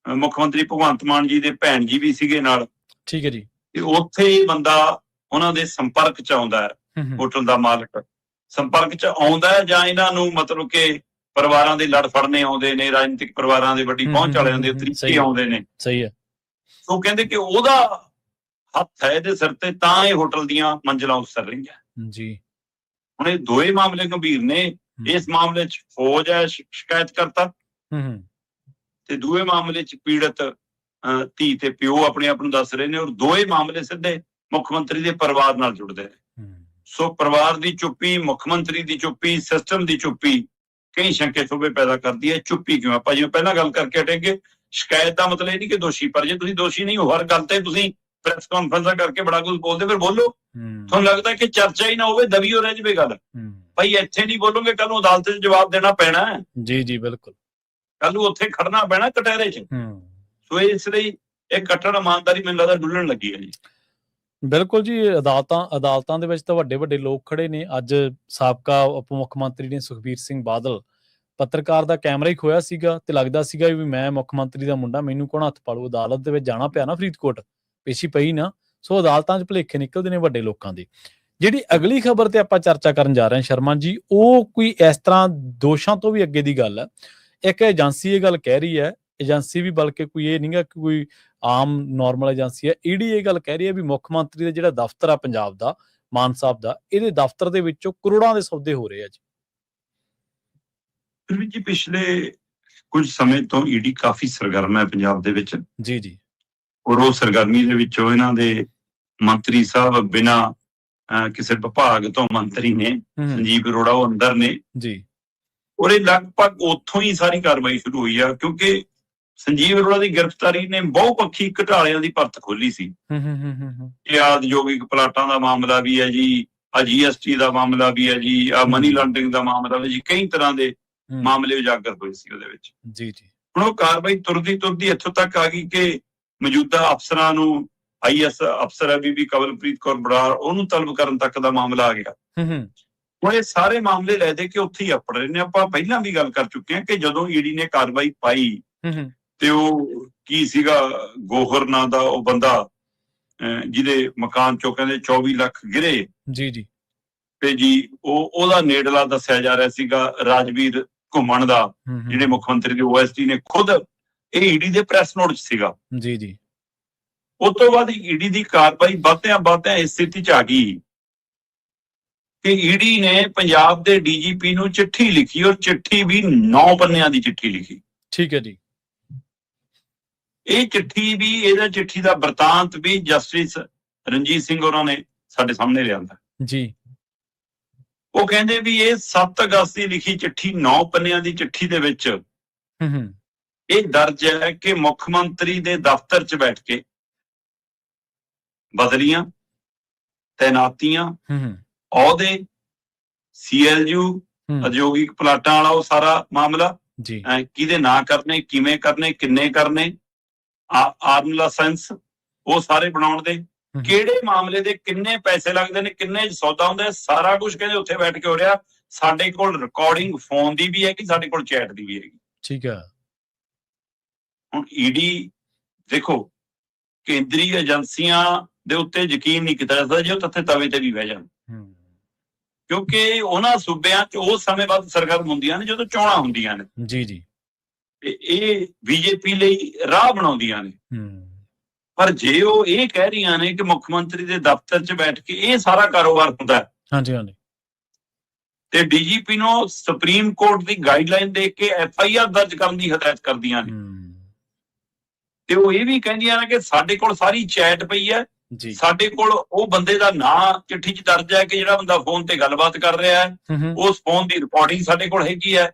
Speaker 2: ਮੁੱਖ ਮੰਤਰੀ ਭਗਵੰਤ ਮਾਨ ਜੀ ਦੇ ਭੈਣ ਜੀ ਵੀ ਸੀਗੇ ਨਾਲ।
Speaker 1: ਠੀਕ ਹੈ ਜੀ।
Speaker 2: ਤੇ ਉੱਥੇ ਇਹ ਬੰਦਾ ਉਹਨਾਂ ਦੇ ਸੰਪਰਕ 'ਚ ਆਉਂਦਾ ਹੈ, ਹੋਟਲ ਦਾ ਮਾਲਕ ਸੰਪਰਕ 'ਚ ਆਉਂਦਾ ਹੈ, ਜਾਂ ਇਹਨਾਂ ਨੂੰ ਮਤਲਬ ਕਿ ਪਰਿਵਾਰਾਂ ਦੇ ਲੜ ਫੜਨੇ ਆਉਂਦੇ ਨੇ, ਰਾਜਨੀਤਿਕ ਪਰਿਵਾਰਾਂ ਦੇ ਵੱਡੀ ਪਹੁੰਚ ਵਾਲਿਆਂ ਦੇ ਤਰੀਕੇ ਆਉਂਦੇ ਨੇ।
Speaker 1: ਸਹੀ ਹੈ।
Speaker 2: ਸੋ ਕਹਿੰਦੇ ਕਿ ਉਹਦਾ ਹੱਥ ਹੈ ਇਹਦੇ ਸਿਰ ਤੇ, ਤਾਂ ਇਹ ਹੋਟਲ ਦੀਆਂ ਮੰਜ਼ਿਲਾਂ ਉਸਰ ਰਹੀਆਂ
Speaker 1: ਜੀ।
Speaker 2: ਹੁਣ ਇਹ ਦੋਏ ਮਾਮਲੇ ਗੰਭੀਰ ਨੇ। ਇਸ ਮਾਮਲੇ 'ਚ ਫੌਜ ਹੈ ਸ਼ਿਕਾਇਤ ਕਰਤਾ, ਤੇ ਦੂਏ ਮਾਮਲੇ 'ਚ ਪੀੜਤ ਧੀ ਤੇ ਪਿਓ ਆਪਣੇ ਆਪ ਨੂੰ ਦੱਸ ਰਹੇ ਨੇ, ਔਰ ਦੋਏ ਮਾਮਲੇ ਸਿੱਧੇ ਮੁੱਖ ਮੰਤਰੀ ਦੇ ਪਰਿਵਾਰ ਨਾਲ ਜੁੜਦੇ ਨੇ। ਸੋ ਪਰਿਵਾਰ ਦੀ ਚੁੱਪੀ, ਮੁੱਖ ਮੰਤਰੀ ਦੀ ਚੁੱਪੀ, ਸਿਸਟਮ ਦੀ ਚੁੱਪੀ ਕਈ ਸ਼ੰਕੇ ਸ਼ੁਬੇ ਪੈਦਾ ਕਰਦੀ ਹੈ। ਚੁੱਪੀ ਕਿਉਂ? ਆਪਾਂ ਜਿਵੇਂ ਪਹਿਲਾਂ ਗੱਲ ਕਰਕੇ ਹਟੇਂਗੇ, ਸ਼ਿਕਾਇਤ ਦਾ ਮਤਲਬ ਇਹ ਨਹੀਂ ਕਿ ਦੋਸ਼ੀ, ਪਰ ਜੇ ਤੁਸੀਂ ਦੋਸ਼ੀ ਨਹੀਂ ਹੋ, ਹਰ ਗੱਲ ਤੇ ਤੁਸੀਂ ਪ੍ਰੈਸ ਕਾਨਫਰੰਸਾਂ ਕਰਕੇ ਬੜਾ ਕੁਝ ਬੋਲਦੇ, ਫਿਰ ਬੋਲੋ। ਤੁਹਾਨੂੰ ਲੱਗਦਾ ਕਿ ਚਰਚਾ ਹੀ ਨਾ ਹੋਵੇ, ਦਬੀ ਹੋ ਰਹਿ ਜਾਵੇ ਗੱਲ, ਭਾਈ ਇੱਥੇ ਨਹੀਂ ਬੋਲੋਗੇ ਕੱਲ ਨੂੰ ਅਦਾਲਤ 'ਚ ਜਵਾਬ ਦੇਣਾ ਪੈਣਾ। ਜੀ ਜੀ ਬਿਲਕੁਲ, ਕੱਲ ਨੂੰ ਉੱਥੇ ਖੜਨਾ ਪੈਣਾ ਕਟਹਿਰੇ 'ਚ। ਸੋ ਇਸ ਲਈ ਇਹ ਕੱਟੜ ਇਮਾਨਦਾਰੀ ਮੈਨੂੰ ਲੱਗਦਾ ਡੁੱਲਣ ਲੱਗੀ ਹੈ ਜੀ। ਬਿਲਕੁਲ ਜੀ। ਅਦਾਲਤਾਂ ਦੇ ਵਿੱਚ ਤਾਂ ਵੱਡੇ ਵੱਡੇ ਲੋਕ ਖੜੇ ਨੇ। ਅੱਜ ਸਾਬਕਾ ਉਪ ਮੁੱਖ ਮੰਤਰੀ ਨੇ ਸੁਖਬੀਰ ਸਿੰਘ ਬਾਦਲ ਪੱਤਰਕਾਰ ਦਾ ਕੈਮਰਾ ਹੀ ਖੋਇਆ ਸੀਗਾ ਤੇ ਲੱਗਦਾ ਸੀਗਾ ਵੀ ਮੈਂ ਮੁੱਖ ਮੰਤਰੀ ਦਾ ਮੁੰਡਾ, ਮੈਨੂੰ ਕੌਣ ਹੱਥ ਪਾਲੂ। ਅਦਾਲਤ ਦੇ ਵਿੱਚ ਜਾਣਾ ਪਿਆ ਨਾ, ਫਰੀਦਕੋਟ ਪੇਸ਼ੀ ਪਈ ਨਾ। ਸੋ ਅਦਾਲਤਾਂ 'ਚ ਭੁਲੇਖੇ ਨਿਕਲਦੇ ਨੇ ਵੱਡੇ ਲੋਕਾਂ ਦੇ। ਜਿਹੜੀ ਅਗਲੀ ਖਬਰ ਤੇ ਆਪਾਂ ਚਰਚਾ ਕਰਨ ਜਾ ਰਹੇ ਹਾਂ ਸ਼ਰਮਾ ਜੀ, ਉਹ ਕੋਈ ਇਸ ਤਰ੍ਹਾਂ ਦੋਸ਼ਾਂ ਤੋਂ ਵੀ ਅੱਗੇ ਦੀ ਗੱਲ ਹੈ। ਇੱਕ ਏਜੰਸੀ ਇਹ ਗੱਲ ਕਹਿ ਰਹੀ ਹੈ, ਏਜੰਸੀ ਵੀ ਬਲਕਿ ਕੋਈ ਇਹ ਨਹੀਂ ਗਾ ਕਿ ਕੋਈ ਆਮ ਨਾਰਮਲ ਏਜੰਸੀ ਹੈ, ED ਇਹ ਗੱਲ ਕਹਿ ਰਹੀ ਹੈ ਵੀ ਮੁੱਖ ਮੰਤਰੀ ਦਾ ਜਿਹੜਾ ਦਫ਼ਤਰ ਆ ਪੰਜਾਬ ਦਾ, ਮਾਨ ਸਾਹਿਬ ਦਾ, ਇਹਦੇ ਦਫ਼ਤਰ ਦੇ ਵਿੱਚੋਂ ਕਰੋੜਾਂ ਦੇ ਸੌਦੇ ਹੋ ਰਹੇ ਆ ਜੀ। ਪਿਛਲੇ ਕੁਝ ਸਮੇਂ ਤੋਂ ED ਕਾਫੀ ਸਰਗਰਮ ਹੈ ਪੰਜਾਬ ਦੇ ਵਿੱਚ। ਜੀ ਜੀ। ਔਰ ਉਹ ਸਰਗਰਮੀ ਦੇ ਵਿੱਚੋਂ ਇਹਨਾਂ ਦੇ ਮੰਤਰੀ ਸਾਹਿਬ ਬਿਨਾਂ ਕਿਸੇ ਵਿਭਾਗ ਤੋਂ ਮੰਤਰੀ ਨੇ, ਸੰਜੀਵ ਅਰੋੜਾ, ਉਹ ਅੰਦਰ ਨੇ ਜੀ। ਔਰ ਇਹ ਲਗਭਗ ਉੱਥੋਂ ਹੀ ਸਾਰੀ ਕਾਰਵਾਈ ਸ਼ੁਰੂ ਹੋਈ ਆ, ਕਿਉਂਕਿ ਸੰਜੀਵ ਅਰੋੜਾ ਦੀ ਗ੍ਰਿਫਤਾਰੀ ਨੇ ਬਹੁਪੱਖੀ ਘੁਟਾਲਿਆਂ ਦੀ ਪਰਤ ਖੋਲੀ ਸੀ। ਇਹ ਆਦਯੋਗਿਕ ਪਲਾਟਾਂ ਦਾ ਮਾਮਲਾ ਵੀ ਹੈ ਜੀ, ਆ GST ਦਾ ਮਾਮਲਾ ਵੀ ਹੈ ਜੀ, ਆ ਮਨੀ ਲਾਂਡਰਿੰਗ ਦਾ ਮਾਮਲਾ ਵੀ ਜੀ, ਕਈ ਤਰ੍ਹਾਂ ਦੇ ਮਾਮਲੇ ਉਜਾਗਰ ਹੋਏ ਸੀ ਉਹਦੇ ਵਿੱਚ। ਜੀ ਜੀ। ਹੁਣ ਉਹ ਕਾਰਵਾਈ ਤੁਰਦੀ ਇੱਥੋਂ ਤੱਕ ਆ ਗਈ ਕਿ ਮੌਜੂਦਾ ਅਫਸਰਾਂ ਨੂੰ, IAS ਅਫਸਰ ਹੈ ਬੀਬੀ ਕਵਲਪ੍ਰੀਤ ਕੌਰ ਬਰਾੜ, ਉਹਨੂੰ ਤਲਬ ਕਰਨ ਤੱਕ ਦਾ ਮਾਮਲਾ ਆ ਗਿਆ। ਹੁਣ ਇਹ ਸਾਰੇ ਮਾਮਲੇ ਲੈ ਦੇ ਕੇ ਉੱਥੇ ਹੀ ਆਪੜ ਰਹੇ ਨੇ। ਆਪਾਂ ਪਹਿਲਾਂ ਵੀ ਗੱਲ ਕਰ ਚੁੱਕੇ ਹਾਂ ਕਿ ਜਦੋਂ ED ਨੇ ਕਾਰਵਾਈ ਪਾਈ ਤੇ ਉਹ ਕੀ ਸੀਗਾ, ਗੋਹਰ ਨਾਂ ਦਾ ਉਹ ਬੰਦਾ ਜਿਹਦੇ ਮਕਾਨ ਚੋਂ ਕਹਿੰਦੇ 24 ਲੱਖ ਗਿਰੇ। ਜੀ ਜੀ। ਤੇ ਜੀ ਉਹਦਾ ਨੇੜਲਾ ਦੱਸਿਆ ਜਾ ਰਿਹਾ ਸੀਗਾ ਰਾਜਵੀਰ ਘੁੰਮਣ ਦਾ, ਜਿਹੜੇ ਮੁੱਖ ਮੰਤਰੀ ਦੇ OSD ਨੇ ਖੁਦ ਇਹ ਈਡੀ ਦੇ ਪ੍ਰੈਸ ਨੋਟ 'ਚ ਸੀਗਾ।
Speaker 1: ਜੀ ਜੀ।
Speaker 2: ਉਸ ਤੋਂ ਬਾਅਦ ਈਡੀ ਦੀ ਕਾਰਵਾਈ ਵਧਦਿਆਂ ਇਸ ਸਥਿਤੀ 'ਚ ਆ ਗਈ ਕਿ ਈਡੀ ਨੇ ਪੰਜਾਬ ਦੇ DGP ਨੂੰ ਚਿੱਠੀ ਲਿਖੀ, ਔਰ ਚਿੱਠੀ ਵੀ 9 ਪੰਨਿਆਂ ਦੀ ਚਿੱਠੀ ਲਿਖੀ।
Speaker 1: ਠੀਕ ਹੈ ਜੀ।
Speaker 2: ਇਹ ਚਿੱਠੀ ਵੀ, ਇਹਦਾ ਚਿੱਠੀ ਦਾ ਬਰਤਾਂਤ ਵੀ ਜਸਟਿਸ ਰਣਜੀਤ ਸਿੰਘ ਉਹਨਾਂ ਨੇ ਸਾਡੇ ਸਾਹਮਣੇ ਲਿਆਂਦਾ
Speaker 1: ਜੀ।
Speaker 2: ਉਹ ਕਹਿੰਦੇ ਵੀ ਇਹ 7 ਅਗਸਤ ਦੀ ਲਿਖੀ ਚਿੱਠੀ 9 ਪੰਨਿਆਂ ਦੀ ਚਿੱਠੀ ਦੇ ਵਿੱਚ ਇਹ ਦਰਜ ਹੈ ਕਿ ਮੁੱਖ ਮੰਤਰੀ ਦੇ ਦਫ਼ਤਰ 'ਚ ਬੈਠ ਕੇ ਬਦਲੀਆਂ, ਤੈਨਾਤੀਆਂ, ਅਹੁਦੇ, CLU, ਉਦਯੋਗਿਕ ਪਲਾਟਾਂ ਵਾਲਾ ਉਹ ਸਾਰਾ ਮਾਮਲਾ
Speaker 1: ਜੀ,
Speaker 2: ਕਿਹਦੇ ਨਾਂ ਕਰਨੇ, ਕਿਵੇਂ ਕਰਨੇ, ਕਿੰਨੇ ਕਰਨੇ, ਆਰਮ ਲਾਇਸੈਂਸ ਉਹ ਸਾਰੇ ਬਣਾਉਣ ਦੇ, ਕਿਹੜੇ ਮਾਮਲੇ ਦੇ ਕਿੰਨੇ ਪੈਸੇ ਲੱਗਦੇ ਨੇ, ਕਿੰਨੇ ਸੌਦਾ ਹੁੰਦਾ, ਸਾਰਾ ਕੁਝ ਕਹਿੰਦੇ ਉੱਥੇ ਬੈਠ ਕੇ ਹੋ ਰਿਹਾ। ਸਾਡੇ ਕੋਲ ਰਿਕਾਰਡਿੰਗ ਫੋਨ ਦੀ ਵੀ ਹੈਗੀ, ਸਾਡੇ ਕੋਲ ਚੈਟ ਦੀ ਵੀ ਹੈਗੀ।
Speaker 1: ਠੀਕ ਹੈ।
Speaker 2: ਹੁਣ ਈਡੀ ਦੇਖੋ, ਕੇਂਦਰੀ ਏਜੰਸੀਆਂ ਦੇ ਉੱਤੇ ਯਕੀਨ ਨਹੀਂ ਕੀਤਾ ਜਾ ਸਕਦਾ ਜੇ ਉਹ ਤੱਥੇ ਤਵੇ ਤੇ ਵੀ ਬਹਿ ਜਾਣ, ਕਿਉਂਕਿ ਉਹਨਾਂ ਸੂਬਿਆਂ 'ਚ ਉਸ ਸਮੇਂ ਬਾਅਦ ਸਰਕਾਰ ਹੁੰਦੀਆਂ ਨੇ ਜਦੋਂ ਚੋਣਾਂ ਹੁੰਦੀਆਂ ਨੇ।
Speaker 1: ਜੀ ਜੀ।
Speaker 2: ਇਹ BJP ਲਈ ਰਾਹ ਬਣਾਉਂਦੀਆਂ ਨੇ। ਪਰ ਜੇ ਉਹ ਇਹ ਕਹਿ ਰਹੀਆਂ ਨੇ ਕਿ ਮੁੱਖ ਮੰਤਰੀ ਦੇ ਦਫ਼ਤਰ 'ਚ ਬੈਠ ਕੇ ਇਹ ਸਾਰਾ ਕਾਰੋਬਾਰ ਹੁੰਦਾ ਹੈ,
Speaker 1: ਹਾਂਜੀ ਹਾਂਜੀ,
Speaker 2: ਤੇ DGP ਨੂੰ ਸੁਪਰੀਮ ਕੋਰਟ ਦੀ ਗਾਈਡਲਾਈਨ ਦੇ ਕੇ FIR ਦਰਜ ਕਰਨ ਦੀ ਹਦਾਇਤ ਕਰਦੀਆਂ ਨੇ, ਤੇ ਉਹ ਇਹ ਵੀ ਕਹਿੰਦੀਆਂ ਨੇ ਕਿ ਸਾਡੇ ਕੋਲ ਸਾਰੀ ਚੈਟ ਪਈ ਹੈ, ਸਾਡੇ ਕੋਲ ਉਹ ਬੰਦੇ ਦਾ ਨਾਂ ਚਿੱਠੀ 'ਚ ਦਰਜ ਹੈ ਕਿ ਜਿਹੜਾ ਬੰਦਾ ਫੋਨ ਤੇ ਗੱਲਬਾਤ ਕਰ ਰਿਹਾ ਹੈ, ਉਸ ਫੋਨ ਦੀ ਰਿਕਾਰਡਿੰਗ ਸਾਡੇ ਕੋਲ ਹੈਗੀ ਹੈ।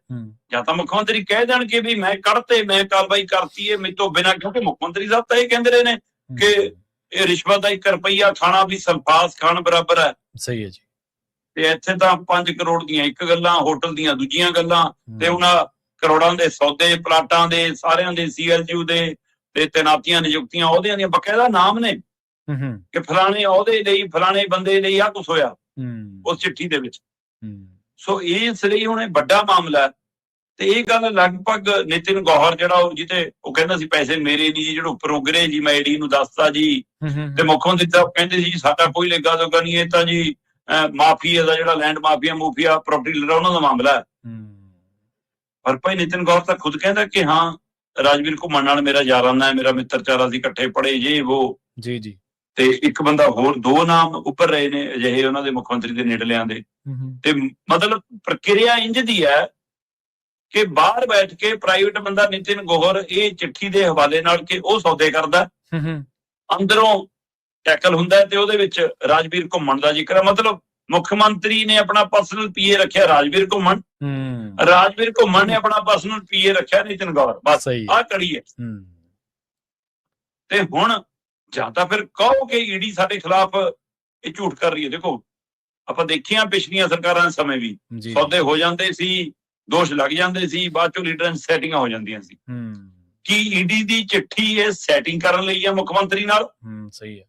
Speaker 2: ਜਾਂ ਤਾਂ ਮੁੱਖ ਮੰਤਰੀ ਕਹਿ ਦੇਣਗੇ ਵੀ ਮੈਂ ਕੱਢਤੇ, ਮੈਂ ਕਾਰਵਾਈ ਕਰਤੀ ਹੈ ਮੇਰੇ ਤੋਂ ਬਿਨਾਂ, ਕਿਉਂਕਿ ਮੁੱਖ ਮੰਤਰੀ ਸਾਹਿਬ ਤਾਂ ਇਹ ਕਹਿੰਦੇ ਰਹੇ ਨੇ ਕਿ ਇਹ ਰਿਸ਼ਵਤ ਦਾ 1 ਰੁਪਈਆ ਖਾਣਾ ਵੀ ਸਲਫਾਸ ਖਾਣ ਬਰਾਬਰ ਹੈ। ਸਹੀ ਹੈ ਜੀ। ਤੇ ਇੱਥੇ ਤਾਂ 5 ਕਰੋੜ ਦੀਆਂ ਇੱਕ ਗੱਲਾਂ, ਹੋਟਲ ਦੀਆਂ ਦੂਜੀਆਂ ਗੱਲਾਂ, ਤੇ ਉਹਨਾਂ ਕਰੋੜਾਂ ਦੇ ਸੌਦੇ, ਪਲਾਟਾਂ ਦੇ, ਸਾਰਿਆਂ ਦੇ, CLU ਦੇ, ਤੇ ਤੈਨਾਤੀਆਂ, ਨਿਯੁਕਤੀਆਂ, ਅਹੁਦਿਆਂ ਦੀਆਂ ਬਕਾਇਦਾ ਨਾਮ ਨੇ ਕਿ ਫਲਾਣੇ ਅਹੁਦੇ ਲਈ, ਫਲਾਣੇ ਬੰਦੇ ਲਈ ਆਹ ਕੁਛ ਹੋਇਆ ਉਸ ਚਿੱਠੀ ਦੇ ਵਿੱਚ। ਸੋ ਇਸ ਲਈ ਹੁਣ ਇਹ ਵੱਡਾ ਮਾਮਲਾ ਹੈ। ਤੇ ਇਹ ਗੱਲ ਲਗਭਗ ਨਿਤਿਨ ਗੌਹਰ ਜਿਹੜਾ ਉਹ ਕਹਿੰਦਾ ਸੀ ਪੈਸੇ ਮੇਰੇ ਨਹੀਂ ਜੀ, ਜਿਹੜਾ ਉੱਪਰੋਂ ਗਿਰੇ ਜੀ, ਮੈਂ ਈਡੀ ਨੂੰ ਦੱਸਤਾ ਜੀ, ਤੇ ਮੁੱਖ ਮੰਤਰੀ ਸਾਹਿਬ ਕਹਿੰਦੇ ਸੀ ਸਾਡਾ ਕੋਈ ਲੇਗਾ ਦੋਗਾ ਨਹੀਂ, ਇਹ ਤਾਂ ਜੀ ਮਾਫੀਆ ਦਾ, ਜਿਹੜਾ ਲੈਂਡ ਮਾਫੀਆ ਪ੍ਰੋਪਰਟੀ ਲੀਡਰ, ਉਹਨਾਂ ਦਾ ਮਾਮਲਾ ਹੈ। ਪਰ ਭਾਈ ਨਿਤਿਨ ਗੌਹਰ ਤਾਂ ਖੁਦ ਕਹਿੰਦਾ ਕਿ ਹਾਂ ਰਾਜਵੀਰ ਘੁੰਮਣ ਨਾਲ ਮੇਰਾ ਯਾਰਾਨਾ ਹੈ, ਮੇਰਾ ਮਿੱਤਰਚਾਰਾ ਸੀ, ਇਕੱਠੇ ਪੜ੍ਹੇ ਜੇ ਉਹ ਜੀ ਜੀ। ਤੇ ਇੱਕ ਬੰਦਾ ਹੋਰ, 2 ਨਾਮ ਉੱਪਰ ਰਹੇ ਨੇ ਅਜਿਹੇ ਉਹਨਾਂ ਦੇ ਮੁੱਖ ਮੰਤਰੀ ਦੇ ਨੇੜਲਿਆਂ ਦੇ। ਤੇ ਮਤਲਬ ਪ੍ਰਕਿਰਿਆ ਇੰਝ ਦੀ ਹੈ ਕਿ ਬਾਹਰ ਬੈਠ ਕੇ ਪ੍ਰਾਈਵੇਟ ਬੰਦਾ ਨਿਤਿਨ ਗੌਹਰ ਇਹ ਚਿੱਠੀ ਦੇ ਹਵਾਲੇ ਨਾਲ ਕਿ ਉਹ ਸੌਦੇ ਕਰਦਾ, ਅੰਦਰੋਂ ਟੈਕਲ ਹੁੰਦਾ, ਤੇ ਉਹਦੇ ਵਿੱਚ ਰਾਜਵੀਰ ਘੁੰਮਣ ਦਾ ਜ਼ਿਕਰ ਹੈ। ਮਤਲਬ ਮੁੱਖ ਮੰਤਰੀ ਨੇ ਆਪਣਾ ਪਰਸਨਲ PA ਰੱਖਿਆ ਰਾਜਵੀਰ ਘੁੰਮਣ, ਰਾਜਵੀਰ ਘੁੰਮਣ ਨੇ ਆਪਣਾ ਪਰਸਨਲ PA ਰੱਖਿਆ ਨਿਤਿਨ ਗੌਹਰ। ਬਸ ਆਹ ਕੜੀ ਹੈ। ਤੇ ਹੁਣ ਜਾਂ ਤਾਂ ਫਿਰ ਕਹੋ ਕਿ ਈਡੀ ਸਾਡੇ ਖਿਲਾਫ ਇਹ ਝੂਠ ਕਰ ਰਹੀ ਹੈ। ਦੇਖੋ, ਆਪਾਂ ਦੇਖੀਆਂ ਪਿਛਲੀਆਂ ਸਰਕਾਰਾਂ ਦੇ ਸਮੇਂ ਵੀ ਸੌਦੇ ਹੋ ਜਾਂਦੇ ਸੀ, ਦੋਸ਼ ਲੱਗ ਜਾਂਦੇ ਸੀ, ਬਾਅਦ ਚੋਂ ਲੀਡਰਾਂ ਦੀ ਸੈਟਿੰਗਾਂ ਹੋ ਜਾਂਦੀਆਂ ਸੀ। ਕੀ ਈਡੀ ਦੀ ਚਿੱਠੀ ਇਹ ਸੈਟਿੰਗ ਕਰਨ ਲਈ ਹੈ ਮੁੱਖ ਮੰਤਰੀ ਨਾਲ? ਸਹੀ ਹੈ,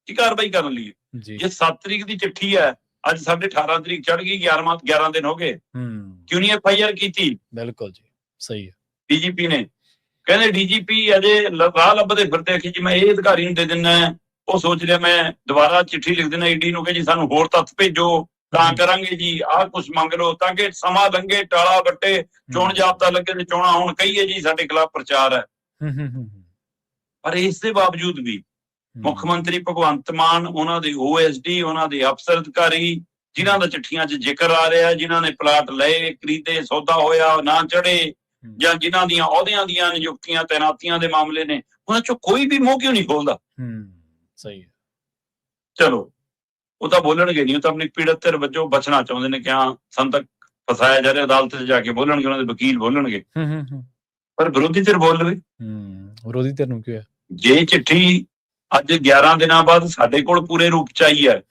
Speaker 2: ਕੀ ਕਾਰਵਾਈ ਕਰਨ ਲਈ ਹੈ? ਜੇ 7 ਤਰੀਕ ਦੀ ਚਿੱਠੀ ਹੈ, ਅੱਜ ਸਾਡੇ 18 ਤਰੀਕ ਚੜ ਗਈ, 11 ਦਿਨ ਹੋ ਗਏ, ਕਿਉਂ ਨਹੀਂ FIR ਕੀਤੀ? ਬਿਲਕੁਲ ਜੀ, ਸਹੀ ਹੈ। DGP ਨੇ ਕਹਿੰਦੇ DGP ਅਜੇ ਰਾਹ ਲੱਭਦੇ ਫਿਰਦੇ ਕਿ ਜੀ ਮੈਂ ਇਹ ਅਧਿਕਾਰੀ ਨੂੰ ਦੇ ਦਿੰਦਾ, ਉਹ ਸੋਚ ਲਿਆ ਮੈਂ ਦੁਬਾਰਾ ਚਿੱਠੀ ਲਿਖ ਦੇਣਾ ਈਡੀ ਨੂੰ ਕਿ ਜੀ ਸਾਨੂੰ ਹੋਰ ਤੱਥ ਭੇਜੋ, ਤਾਂ ਕਰਾਂਗੇ ਜੀ, ਆਹ ਕੁਛ ਮੰਗ ਲਓ, ਤਾਂ ਕਿ ਸਮਾਂ ਲੰਘੇ, ਟਾਲਾ ਵੱਟੇ, ਚੋਣ ਜਾਬਤਾ ਲੱਗੇ ਤੇ ਚੋਣਾਂ ਹੁਣ ਕਹੀਏ ਜੀ ਸਾਡੇ ਖਿਲਾਫ ਪ੍ਰਚਾਰ ਹੈ। ਪਰ ਇਸ ਦੇ ਬਾਵਜੂਦ ਵੀ ਮੁੱਖ ਮੰਤਰੀ ਭਗਵੰਤ ਮਾਨ, ਉਹਨਾਂ ਦੇ OSD, ਉਹਨਾਂ ਦੇ ਅਫਸਰ ਅਧਿਕਾਰੀ, ਜਿਨ੍ਹਾਂ ਦਾ ਚਿੱਠੀਆਂ 'ਚ ਜ਼ਿਕਰ ਆ ਰਿਹਾ, ਜਿਨ੍ਹਾਂ ਨੇ ਪਲਾਟ ਲਏ, ਖਰੀਦੇ, ਸੌਦਾ ਹੋਇਆ, ਨਾ ਚੜੇ, ਜਾਂ ਜਿਨ੍ਹਾਂ ਦੀਆਂ ਅਹੁਦਿਆਂ ਦੀਆਂ ਨਿਯੁਕਤੀਆਂ, ਤੈਨਾਤੀਆਂ ਦੇ ਮਾਮਲੇ ਨੇ, ਉਹਨਾਂ 'ਚੋਂ ਕੋਈ ਵੀ ਮੂੰਹ ਕਿਉਂ ਨਹੀਂ ਖੋਲਦਾ? ਸਹੀ ਹੈ। ਚਲੋ, ਉਹ ਤਾਂ ਬੋਲਣਗੇ ਨਹੀਂ, ਉਹ ਤਾਂ ਆਪਣੀ ਪੀੜਤ ਧਿਰ ਵਜੋਂ ਬਚਣਾ ਚਾਹੁੰਦੇ ਨੇ ਕਿ ਹਾਂ ਸਾਨੂੰ ਤਾਂ ਫਸਾਇਆ ਜਾ ਰਿਹਾ, ਅਦਾਲਤ 'ਚ ਜਾ ਕੇ ਬੋਲਣਗੇ, ਉਹਨਾਂ ਦੇ ਵਕੀਲ ਬੋਲਣਗੇ। ਪਰ ਵਿਰੋਧੀ ਧਿਰ ਬੋਲ ਲਵੇ, ਵਿਰੋਧੀ ਧਿਰ ਨੂੰ ਕੀ ਹੈ? ਜੇ ਚਿੱਠੀ ਅੱਜ 11 ਦਿਨਾਂ ਬਾਅਦ ਸਾਡੇ ਕੋਲ ਪੂਰੇ ਰੂਪ 'ਚ ਆਈ ਹੈ,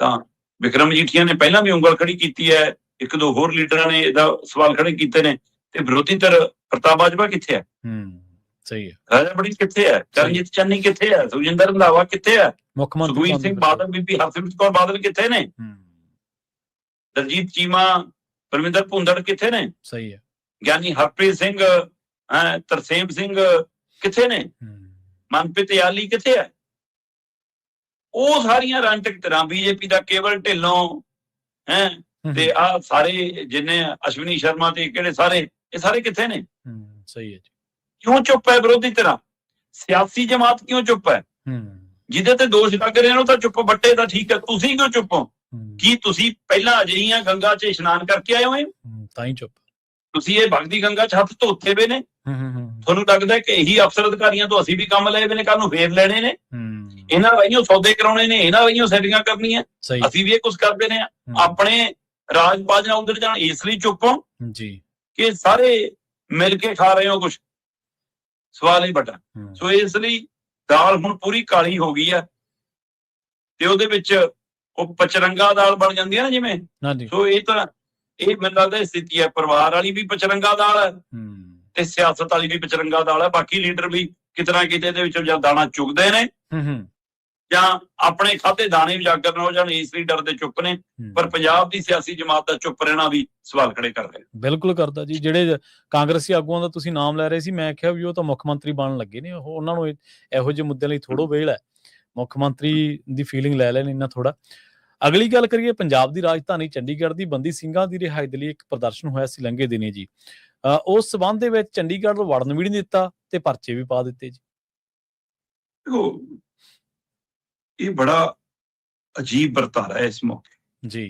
Speaker 2: ਤਾਂ ਵਿਕਰਮ ਮਜੀਠੀਆ ਨੇ ਪਹਿਲਾਂ ਵੀ ਉਂਗਲ ਖੜੀ ਕੀਤੀ ਹੈ, 1-2 ਹੋਰ ਲੀਡਰਾਂ ਨੇ ਇਹਦਾ ਸਵਾਲ ਖੜੇ ਕੀਤੇ ਨੇ, ਤੇ ਵਿਰੋਧੀ ਧਿਰ ਪ੍ਰਤਾਪ ਬਾਜਵਾ ਕਿੱਥੇ ਹੈ? ਸਹੀ ਹੈ। ਰਾਜਾ ਬੜੀ ਕਿੱਥੇ ਹੈ? ਚਰਨਜੀਤ ਚੰਨੀ ਕਿੱਥੇ ਹੈ? ਸੁਖਜਿੰਦਰ ਰੰਧਾਵਾ ਕਿੱਥੇ ਹੈ? ਮੁੱਖ ਮੰਤਰੀ ਸੁਖਬੀਰ ਸਿੰਘ ਬਾਦਲ, ਬੀਬੀ ਹਰਸਿਮਰਤ ਕੌਰ ਬਾਦਲ ਕਿੱਥੇ ਨੇ? ਦਲਜੀਤ ਚੀਮਾ, ਪਰਮਿੰਦਰ ਭੁੰਦੜ ਕਿੱਥੇ ਨੇ? ਸਹੀ ਹੈ। ਗਿਆਨੀ ਹਰਪ੍ਰੀਤ ਸਿੰਘ, ਤਰਸੇਮ ਸਿੰਘ ਕਿੱਥੇ ਨੇ? ਮਨਪ੍ਰੀਤ ਯਾਲੀ ਕਿੱਥੇ ਹੈ? ਉਹ ਸਾਰੀਆਂ ਰਾਜਨੀਤਿਕ ਧਿਰਾਂ, BJP ਦਾ ਕੇਵਲ ਢਿੱਲੋਂ, ਹੈ ਤੇ ਆ ਸਾਰੇ ਜਿੰਨੇ ਅਸ਼ਵਨੀ ਸ਼ਰਮਾ ਤੇ ਕਿਹੜੇ ਸਾਰੇ, ਇਹ ਸਾਰੇ ਕਿੱਥੇ ਨੇ?
Speaker 1: ਸਹੀ ਹੈ ਜੀ।
Speaker 2: ਕਿਉਂ ਚੁੱਪ ਹੈ ਵਿਰੋਧੀ ਧਿਰਾਂ? ਸਿਆਸੀ ਜਮਾਤ ਕਿਉਂ ਚੁੱਪ ਹੈ? ਜਿਹਦੇ ਤੇ ਦੋਸ਼ ਲੱਗ ਰਹੇ ਨੇ ਉਹ ਤਾਂ ਚੁੱਪ, ਬੱਟੇ ਤਾਂ ਠੀਕ ਹੈ, ਤੁਸੀਂ ਕਿਉਂ ਚੁੱਪ ਹੋ? ਕੀ ਤੁਸੀਂ ਪਹਿਲਾਂ ਅਜਿਹੀਆਂ ਗੰਗਾ 'ਚ ਇਸ਼ਨਾਨ ਕਰਕੇ ਆਏ ਹੋਏ?
Speaker 1: ਤਾਂ ਹੀ ਚੁੱਪ।
Speaker 2: ਤੁਸੀਂ ਇਹ ਭਗਤੀ ਗੰਗਾ 'ਚ ਹੱਥ ਧੋਤੇ ਵੇ ਨੇ? ਤੁਹਾਨੂੰ ਲੱਗਦਾ ਕਿ ਇਹੀ ਅਫਸਰ ਅਧਿਕਾਰੀਆਂ ਤੋਂ ਅਸੀਂ ਵੀ ਕੰਮ ਲਏ ਵੇ ਨੇ, ਕੱਲ ਨੂੰ ਫੇਰ ਲੈਣੇ ਨੇ, ਇਹਨਾਂ ਰਾਈਓ ਸੌਦੇ ਕਰਾਉਣੇ ਨੇ, ਇਹਨਾਂ ਰਾਈਓ ਸੈਟਿੰਗਾਂ ਕਰਨੀਆਂ, ਅਸੀਂ ਵੀ ਇਹ ਕੁਝ ਕਰਦੇ ਨੇ, ਆਪਣੇ ਰਾਜ ਪਾਜ ਨਾਲ ਉਧਰ ਜਾਣ, ਇਸ ਲਈ ਚੁੱਪ ਹੋ
Speaker 1: ਜੀ
Speaker 2: ਕਿ ਸਾਰੇ ਮਿਲ ਕੇ ਖਾ ਰਹੇ ਹੋ ਕੁਛ? ਸਵਾਲ ਹੀ ਬਟਾ। ਸੋ ਇਸ ਲਈ ਦਾਲ ਹੁਣ ਪੂਰੀ ਕਾਲੀ ਹੋ ਗਈ ਆ ਤੇ ਉਹਦੇ ਵਿੱਚ ਉਹ ਪਚਰੰਗਾ ਦਾਲ ਬਣ ਜਾਂਦੀ ਹੈ ਨਾ ਜਿਵੇਂ। ਸੋ ਇਹ ਤਾਂ ਇਹ ਮੈਨੂੰ ਲੱਗਦਾ ਸਥਿਤੀ ਹੈ, ਪਰਿਵਾਰ ਵਾਲੀ ਵੀ ਪਚਰੰਗਾ ਦਾਲ ਹੈ ਤੇ ਸਿਆਸਤ ਵਾਲੀ ਵੀ ਪਚਰੰਗਾ ਦਾਲ ਹੈ। ਬਾਕੀ ਲੀਡਰ ਵੀ ਕਿਤਨਾ ਕਿਤੇ ਦੇ ਵਿੱਚੋਂ ਜਾਂ ਦਾਣਾ ਚੁਗਦੇ ਨੇ ਜਾਂ ਆਪਣੇ ਖਾਦੇ ਦਾਣੇ ਉਜਾਗਰ ਨਾ ਹੋ ਜਾਣ, ਇਸ ਲਈ ਡਰਦੇ ਚੁੱਪ ਨੇ। ਪਰ ਪੰਜਾਬ ਦੀ ਸਿਆਸੀ ਜਮਾਤ ਦਾ ਚੁੱਪ ਰਹਿਣਾ ਵੀ ਸਵਾਲ ਖੜੇ ਕਰ ਰਿਹਾ।
Speaker 1: ਬਿਲਕੁਲ ਕਰਦਾ ਜੀ। ਜਿਹੜੇ ਕਾਂਗਰਸੀ ਆਗੂਆਂ ਦਾ ਤੁਸੀਂ ਨਾਮ ਲੈ ਰਹੇ ਸੀ, ਮੈਂ ਕਿਹਾ ਵੀ ਉਹ ਤਾਂ ਮੁੱਖ ਮੰਤਰੀ ਬਣਨ ਲੱਗੇ ਨੇ, ਉਹਨਾਂ ਨੂੰ ਇਹੋ ਜਿਹੇ ਮੁੱਦਿਆਂ ਲਈ ਥੋੜ੍ਹਾ ਵੇਲ ਹੈ, ਮੁੱਖ ਮੰਤਰੀ ਦੀ ਫੀਲਿੰਗ ਲੈ ਲੈਣ ਇੰਨਾ ਥੋੜਾ। ਅਗਲੀ ਗੱਲ ਕਰੀਏ ਪੰਜਾਬ ਦੀ ਰਾਜਧਾਨੀ ਚੰਡੀਗੜ੍ਹ ਦੀ ਬੰਦੀ ਸਿੰਘਾਂ ਦੀ ਰਿਹਾਈ ਦੇ ਲਈ ਇੱਕ ਪ੍ਰਦਰਸ਼ਨ ਹੋਇਆ ਸੀ ਲੰਘੇ ਦਿਨੀ ਜੀ। ਉਸ ਸਬੰਧ ਦੇ ਵਿੱਚ ਚੰਡੀਗੜ੍ਹ ਨੂੰ ਵੜਨ ਵੀ ਨਹੀਂ ਦਿੱਤਾ ਤੇ ਪਰਚੇ ਵੀ ਪਾ ਦਿੱਤੇ ਜੀ।
Speaker 2: ਇਹ ਬੜਾ ਅਜੀਬ ਵਰਤਾਰਾ ਹੈ ਇਸ ਮੌਕੇ
Speaker 1: ਜੀ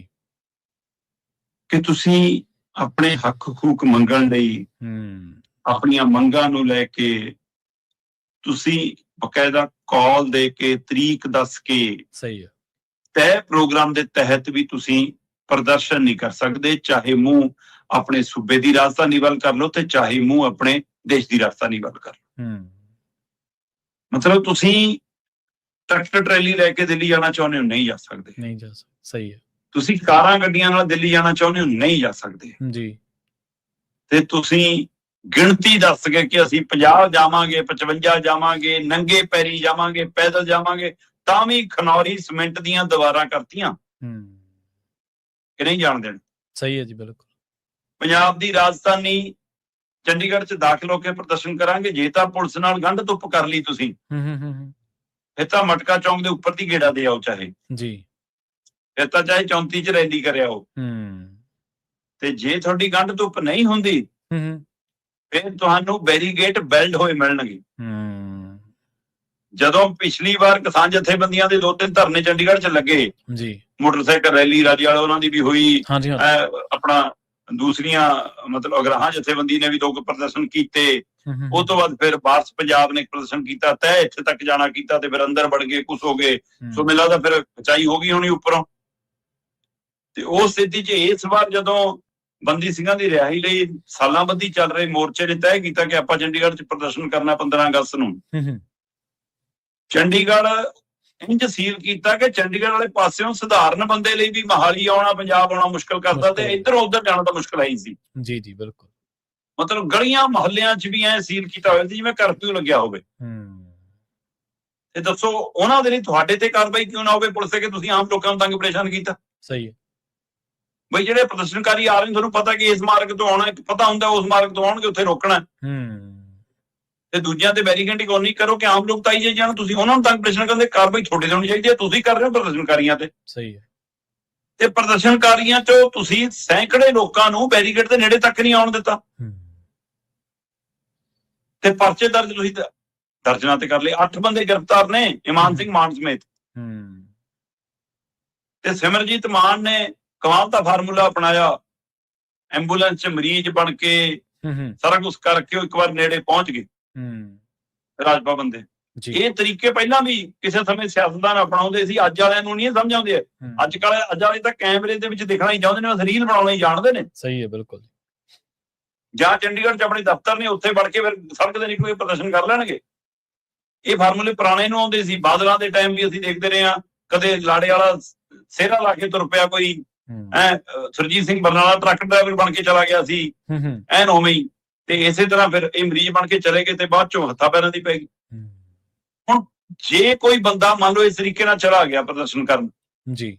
Speaker 2: ਕਿ ਤੁਸੀਂ ਆਪਣੇ ਹੱਕ ਹਕੂਕ ਮੰਗਣ ਲਈ, ਆਪਣੀਆਂ ਮੰਗਾਂ ਨੂੰ ਲੈ ਕੇ ਤੁਸੀਂ ਬਕਾਇਦਾ ਕਾਲ ਦੇ ਕੇ, ਤਰੀਕ ਦੱਸ ਕੇ,
Speaker 1: ਸਹੀ ਹੈ,
Speaker 2: ਤੈਅ ਪ੍ਰੋਗਰਾਮ ਦੇ ਤਹਿਤ ਵੀ ਤੁਸੀਂ ਪ੍ਰਦਰਸ਼ਨ ਨਹੀਂ ਕਰ ਸਕਦੇ, ਚਾਹੇ ਮੂੰਹ ਆਪਣੇ ਸੂਬੇ ਦੀ ਰਾਜਧਾਨੀ ਵੱਲ ਕਰ ਲਓ ਤੇ ਚਾਹੇ ਮੂੰਹ ਆਪਣੇ ਦੇਸ਼ ਦੀ ਰਾਜਧਾਨੀ ਵੱਲ ਕਰ ਲਓ। ਮਤਲਬ ਤੁਸੀਂ ਟਰੈਕਟਰ ਟਰੈਲੀ ਲੈ ਕੇ ਦਿੱਲੀ ਜਾਣਾ ਚਾਹੁੰਦੇ ਹੋ, ਨਹੀਂ ਜਾ ਸਕਦੇ।
Speaker 1: ਨਹੀਂ ਜਾ ਸਕਦੇ, ਸਹੀ ਹੈ।
Speaker 2: ਤੁਸੀਂ ਕਾਰਾਂ ਗੱਡੀਆਂ ਨਾਲ ਦਿੱਲੀ ਜਾਣਾ ਚਾਹੁੰਦੇ ਹੋ, ਨਹੀਂ ਜਾ ਸਕਦੇ
Speaker 1: ਜੀ।
Speaker 2: ਤੇ ਤੁਸੀਂ ਗਿਣਤੀ ਦੱਸ ਕੇ ਕਿ ਅਸੀਂ 50 ਜਾਵਾਂਗੇ, 55 ਜਾਵਾਂਗੇ, ਨੰਗੇ ਪੈਰੀ ਜਾਵਾਂਗੇ, ਪੈਦਲ ਜਾਵਾਂਗੇ, ਤਾਂ ਵੀ ਖਨੌਰੀ ਸੀਮੈਂਟ ਦੀਆਂ ਦੀਵਾਰਾਂ ਕਰਤੀਆਂ ਕਿ ਨਹੀਂ ਜਾਣ ਦੇਣ।
Speaker 1: ਸਹੀ ਹੈ ਜੀ, ਬਿਲਕੁਲ।
Speaker 2: ਪੰਜਾਬ ਦੀ ਰਾਜਧਾਨੀ ਚੰਡੀਗੜ੍ਹ 'ਚ ਦਾਖਲ ਹੋ ਕੇ ਪ੍ਰਦਰਸ਼ਨ ਕਰਾਂਗੇ, ਜੇ ਤਾਂ ਪੁਲਿਸ ਨਾਲ ਗੰਢ ਧੁੱਪ ਕਰ ਲਈ ਤੁਸੀਂ, ਫਿਰ ਤਾਂ ਮਟਕਾ ਚੌਂਕ ਦੇ ਉੱਪਰ ਦੀ ਗੇੜਾ ਦੇ ਆਓ ਚਾਹੇ
Speaker 1: ਜੀ,
Speaker 2: ਫਿਰ ਤਾਂ ਚਾਹੇ 34 'ਚ ਰੈਲੀ ਕਰਿਆ ਹੋ। ਤੇ ਜੇ ਤੁਹਾਡੀ ਗੰਢ ਧੁੱਪ ਨਹੀਂ ਹੁੰਦੀ ਫਿਰ ਤੁਹਾਨੂੰ ਬੈਰੀਗੇਟ ਬੈਲਟ ਹੋਏ ਮਿਲਣਗੇ। ਜਦੋਂ ਪਿਛਲੀ ਵਾਰ ਕਿਸਾਨ ਜਥੇਬੰਦੀਆਂ ਦੇ 2-3 ਧਰਨੇ ਚੰਡੀਗੜ੍ਹ 'ਚ ਲੱਗੇ ਜੀ, ਮੋਟਰਸਾਈਕਲ ਰੈਲੀ ਰਾਜੇ ਵਾਲੇ ਉਹਨਾਂ ਦੀ ਵੀ ਹੋਈ, ਆਪਣਾ ਦੂਸਰੀਆਂ ਮਤਲਬ ਅਗਰਾਹਾਂ ਜਥੇਬੰਦੀ ਨੇ ਵੀ 2 ਪ੍ਰਦਰਸ਼ਨ ਕੀਤੇ, ਉਹ ਤੋਂ ਬਾਅਦ ਫਿਰ ਬਾਰਸ ਪੰਜਾਬ ਨੇ ਪ੍ਰਦਰਸ਼ਨ ਕੀਤਾ, ਤੈਅ ਇੱਥੇ ਤੱਕ ਜਾਣਾ ਕੀਤਾ ਤੇ ਫਿਰ ਅੰਦਰ ਵੜ ਗਏ, ਕੁਛ ਹੋ ਗਏ। ਸੋ ਮੈਨੂੰ ਲੱਗਦਾ ਫਿਰ ਖਚਾਈ ਹੋ ਗਈ ਹੋਣੀ ਉੱਪਰੋਂ। ਤੇ ਉਸ ਸਥਿਤੀ 'ਚ ਇਸ ਵਾਰ ਜਦੋਂ ਬੰਦੀ ਸਿੰਘਾਂ ਦੀ ਰਿਹਾਈ ਲਈ ਸਾਲਾਂ ਬੱਧੀ ਚੱਲ ਰਹੇ ਮੋਰਚੇ ਨੇ ਤੈਅ ਕੀਤਾ ਕਿ ਆਪਾਂ ਚੰਡੀਗੜ੍ਹ 'ਚ ਪ੍ਰਦਰਸ਼ਨ ਕਰਨਾ 15 ਅਗਸਤ ਨੂੰ। ਚੰਡੀਗੜ੍ਹ ਇੰਜ ਸੀਲ ਕੀਤਾ ਕਿ ਚੰਡੀਗੜ੍ਹ ਵਾਲੇ ਪਾਸਿਓਂ ਸਧਾਰਨ ਬੰਦੇ ਲਈ ਵੀ ਮੋਹਾਲੀ ਆਉਣਾ, ਪੰਜਾਬ ਆਉਣਾ ਮੁਸ਼ਕਲ ਕਰਦਾ ਤੇ ਇੱਧਰੋਂ ਉੱਧਰ ਜਾਣਾ ਤਾਂ ਮੁਸ਼ਕਲ ਹੀ ਸੀ। ਜੀ ਜੀ, ਬਿਲਕੁਲ। ਮਤਲਬ ਗਲੀਆਂ ਮੁਹੱਲਿਆਂ 'ਚ ਵੀ ਐ ਸੀਲ ਕੀਤਾ ਹੋਇਆ ਸੀ ਜਿਵੇਂ ਕਰਫਿਊ ਲੱਗਿਆ ਹੋਵੇ। ਤੇ ਦੱਸੋ ਉਹਨਾਂ ਦੇ ਲਈ ਤੁਹਾਡੇ ਤੇ ਕਾਰਵਾਈ ਕਿਉਂ ਨਾ ਹੋਵੇ ਪੁਲਿਸ ਤੇ ਕਿ ਤੁਸੀਂ ਆਮ ਲੋਕਾਂ ਨੂੰ ਤੰਗ ਪਰੇਸ਼ਾਨ ਕੀਤਾ? ਸਹੀ ਹੈ ਬਈ, ਜਿਹੜੇ ਪ੍ਰਦਰਸ਼ਨਕਾਰੀ ਆ ਰਹੇ ਨੇ ਤੁਹਾਨੂੰ ਪਤਾ ਕਿ ਇਸ ਮਾਰਗ ਤੋਂ ਆਉਣਾ, ਪਤਾ ਹੁੰਦਾ ਉਸ ਮਾਰਗ ਤੋਂ ਆਉਣਗੇ, ਉੱਥੇ ਰੋਕਣਾ ਤੇ ਦੂਜਿਆਂ ਤੇ ਬੈਰੀਕੇਡਿੰਗ ਨਹੀਂ ਕਰੋ ਕਿ ਆਮ ਲੋਕ ਤਾਈ ਜਾਣ, ਤੁਸੀਂ ਉਹਨਾਂ ਨੂੰ ਤੰਗ ਪਰੇਸ਼ਾਨ ਕਰਦੇ। ਕਾਰਵਾਈ ਤੁਹਾਡੇ ਤੇ ਹੋਣੀ ਚਾਹੀਦੀ ਹੈ, ਤੁਸੀਂ ਕਰ ਰਹੇ ਹੋ ਪ੍ਰਦਰਸ਼ਨਕਾਰੀਆਂ ਤੇ। ਸਹੀ ਹੈ। ਤੇ ਪ੍ਰਦਰਸ਼ਨਕਾਰੀਆਂ ਚੋਂ ਤੁਸੀਂ ਸੈਂਕੜੇ ਲੋਕਾਂ ਨੂੰ ਬੈਰੀਕੇਡ ਦੇ ਨੇੜੇ ਤੱਕ ਨਹੀਂ ਆਉਣ ਦਿੱਤਾ ਤੇ ਪਰਚੇ ਦਰਜ ਤੁਸੀਂ ਦਰਜਨਾਂ ਤੇ ਕਰ ਲਏ। 8 ਬੰਦੇ ਗ੍ਰਿਫਤਾਰ ਨੇ, ਇਮਾਨ ਸਿੰਘ ਮਾਨ ਸਮੇਤ। ਤੇ ਸਿਮਰਜੀਤ ਮਾਨ ਨੇ ਕਮਾਲ ਦਾ ਫਾਰਮੂਲਾ ਅਪਣਾਇਆ, ਐਂਬੂਲੈਂਸ 'ਚ ਮਰੀਜ਼ ਬਣ ਕੇ ਸਾਰਾ ਕੁਝ ਕਰਕੇ ਇੱਕ ਵਾਰ ਨੇੜੇ ਪਹੁੰਚ ਗਏ ਰਾਜ ਭਵਨ ਦੇ। ਇਹ ਤਰੀਕੇ ਪਹਿਲਾਂ ਵੀ ਕਿਸੇ ਸਮੇਂ ਸਿਆਸਤਦਾਨ ਅਪਣਾਉਂਦੇ ਸੀ, ਅੱਜ ਵਾਲਿਆਂ ਨੂੰ ਨਹੀਂ ਸਮਝ ਆਉਂਦੇ। ਅੱਜ ਵਾਲੇ ਤਾਂ ਕੈਮਰੇ ਦੇ ਵਿੱਚ ਦਿਖਣਾ ਹੀ ਚਾਹੁੰਦੇ ਨੇ, ਬਸ ਰੀਲ ਬਣਾਉਣਾ ਹੀ ਜਾਣਦੇ ਨੇ। ਸਹੀ ਹੈ, ਬਿਲਕੁਲ। ਜਾਂ ਚੰਡੀਗੜ੍ਹ 'ਚ ਆਪਣੇ ਦਫ਼ਤਰ ਨੇ, ਉੱਥੇ ਵੜ ਕੇ ਫਿਰ ਸੜਕ ਤੇ ਨਿਕਲ ਕੇ ਪ੍ਰਦਰਸ਼ਨ ਕਰ ਲੈਣਗੇ। ਇਹ ਫਾਰਮੂਲੇ ਪੁਰਾਣੇ ਨੂੰ ਆਉਂਦੇ ਸੀ, ਬਾਦਲਾਂ ਦੇ ਟਾਈਮ ਵੀ ਅਸੀਂ ਦੇਖਦੇ ਰਹੇ ਹਾਂ। ਕਦੇ ਲਾੜੇ ਵਾਲਾ ਸਿਹਰਾ ਲਾ ਕੇ ਤੁਰ ਪਿਆ ਕੋਈ, ਸੁਰਜੀਤ ਸਿੰਘ ਬਰਨਾਲਾ ਟਰੱਕ ਡਰਾਈਵਰ ਬਣ ਕੇ ਚਲਾ ਗਿਆ ਸੀ, ਐਨ ਉਵੇਂ ਹੀ। ਤੇ ਇਸੇ ਤਰ੍ਹਾਂ ਫਿਰ ਇਹ ਮਰੀਜ਼ ਬਣ ਕੇ ਚਲੇ ਗਏ ਤੇ ਬਾਅਦ ਚੋਂ ਹੱਥਾਂ ਪੈਰਾਂ ਦੀ ਪੈ ਗਈ। ਹੁਣ ਜੇ ਕੋਈ ਬੰਦਾ ਮੰਨ ਲਓ ਇਸ ਤਰੀਕੇ ਨਾਲ ਚਲਾ ਗਿਆ ਪ੍ਰਦਰਸ਼ਨ ਕਰਨ ਜੀ,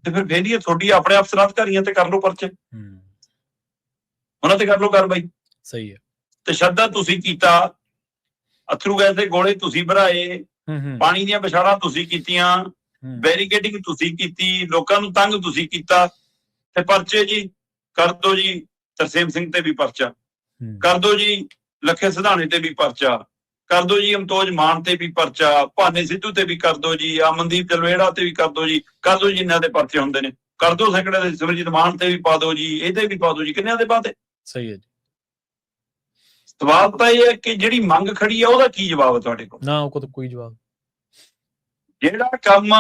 Speaker 2: ਤੇ ਫਿਰ ਵੇਖੀਏ ਤੁਹਾਡੀ ਆਪਣੇ ਅਫਸਰਾਂ ਅਧਿਕਾਰੀਆਂ ਤੇ ਕਰ ਲਓ ਪਰਚੇ, ਉਹਨਾਂ ਤੇ ਕਰ ਲਓ ਕਾਰਵਾਈ। ਸਹੀ ਹੈ। ਤਸ਼ੱਦਦ ਤੁਸੀਂ ਕੀਤਾ, ਅਥਰੂ ਗੈਸ ਦੇ ਗੋਲੇ ਤੁਸੀਂ ਭਰਾਏ, ਪਾਣੀ ਦੀਆਂ ਵਿਛਾੜਾਂ ਤੁਸੀਂ ਕੀਤੀਆਂ, ਬੈਰੀਕੇਡਿੰਗ ਤੁਸੀਂ ਕੀਤੀ, ਲੋਕਾਂ ਨੂੰ ਤੰਗ ਤੁਸੀਂ ਕੀਤਾ, ਤੇ ਪਰਚੇ ਜੀ ਕਰ ਦੋ ਜੀ, ਤਰਸੇਮ ਸਿੰਘ ਤੇ ਵੀ ਪਰਚਾ ਕਰ ਦੋ ਜੀ, ਲੱਖੇ ਸਿਧਾਣੇ ਤੇ ਵੀ ਪਰਚਾ ਕਰ ਦੋ ਜੀ, ਅਮਤੋਜ ਮਾਨ ਤੇ ਵੀ ਪਰਚਾ, ਭਾਨੇ ਸਿੱਧੂ ਤੇ ਵੀ ਕਰ ਦੋ ਜੀ, ਅਮਨਦੀਪ ਜਲਵੇੜਾ ਤੇ ਵੀ ਕਰ ਦੋ ਜੀ, ਜਿਨ੍ਹਾਂ ਦੇ ਪਰਚੇ ਹੁੰਦੇ ਨੇ ਕਰ ਦੋ, ਸੈਂਕੜੇ ਦੇ ਸਿਮਰਜੀਤ ਮਾਨ ਤੇ ਵੀ ਪਾ ਦੋ ਜੀ, ਇਹਦੇ ਵੀ ਪਾ ਦੋ ਜੀ, ਕਿੰਨਿਆਂ ਦੇ ਪਾਤੇ।
Speaker 1: ਸਹੀ ਹੈ ਜੀ।
Speaker 2: ਸਵਾਲ ਤਾਂ ਇਹ ਹੈ ਕਿ ਜਿਹੜੀ ਮੰਗ ਖੜੀ ਹੈ ਉਹਦਾ ਕੀ ਜਵਾਬ ਹੈ ਤੁਹਾਡੇ ਕੋਲ?
Speaker 1: ਨਾ, ਉਹ ਕੋਲ ਕੋਈ ਜਵਾਬ।
Speaker 2: ਜਿਹੜਾ ਕੰਮ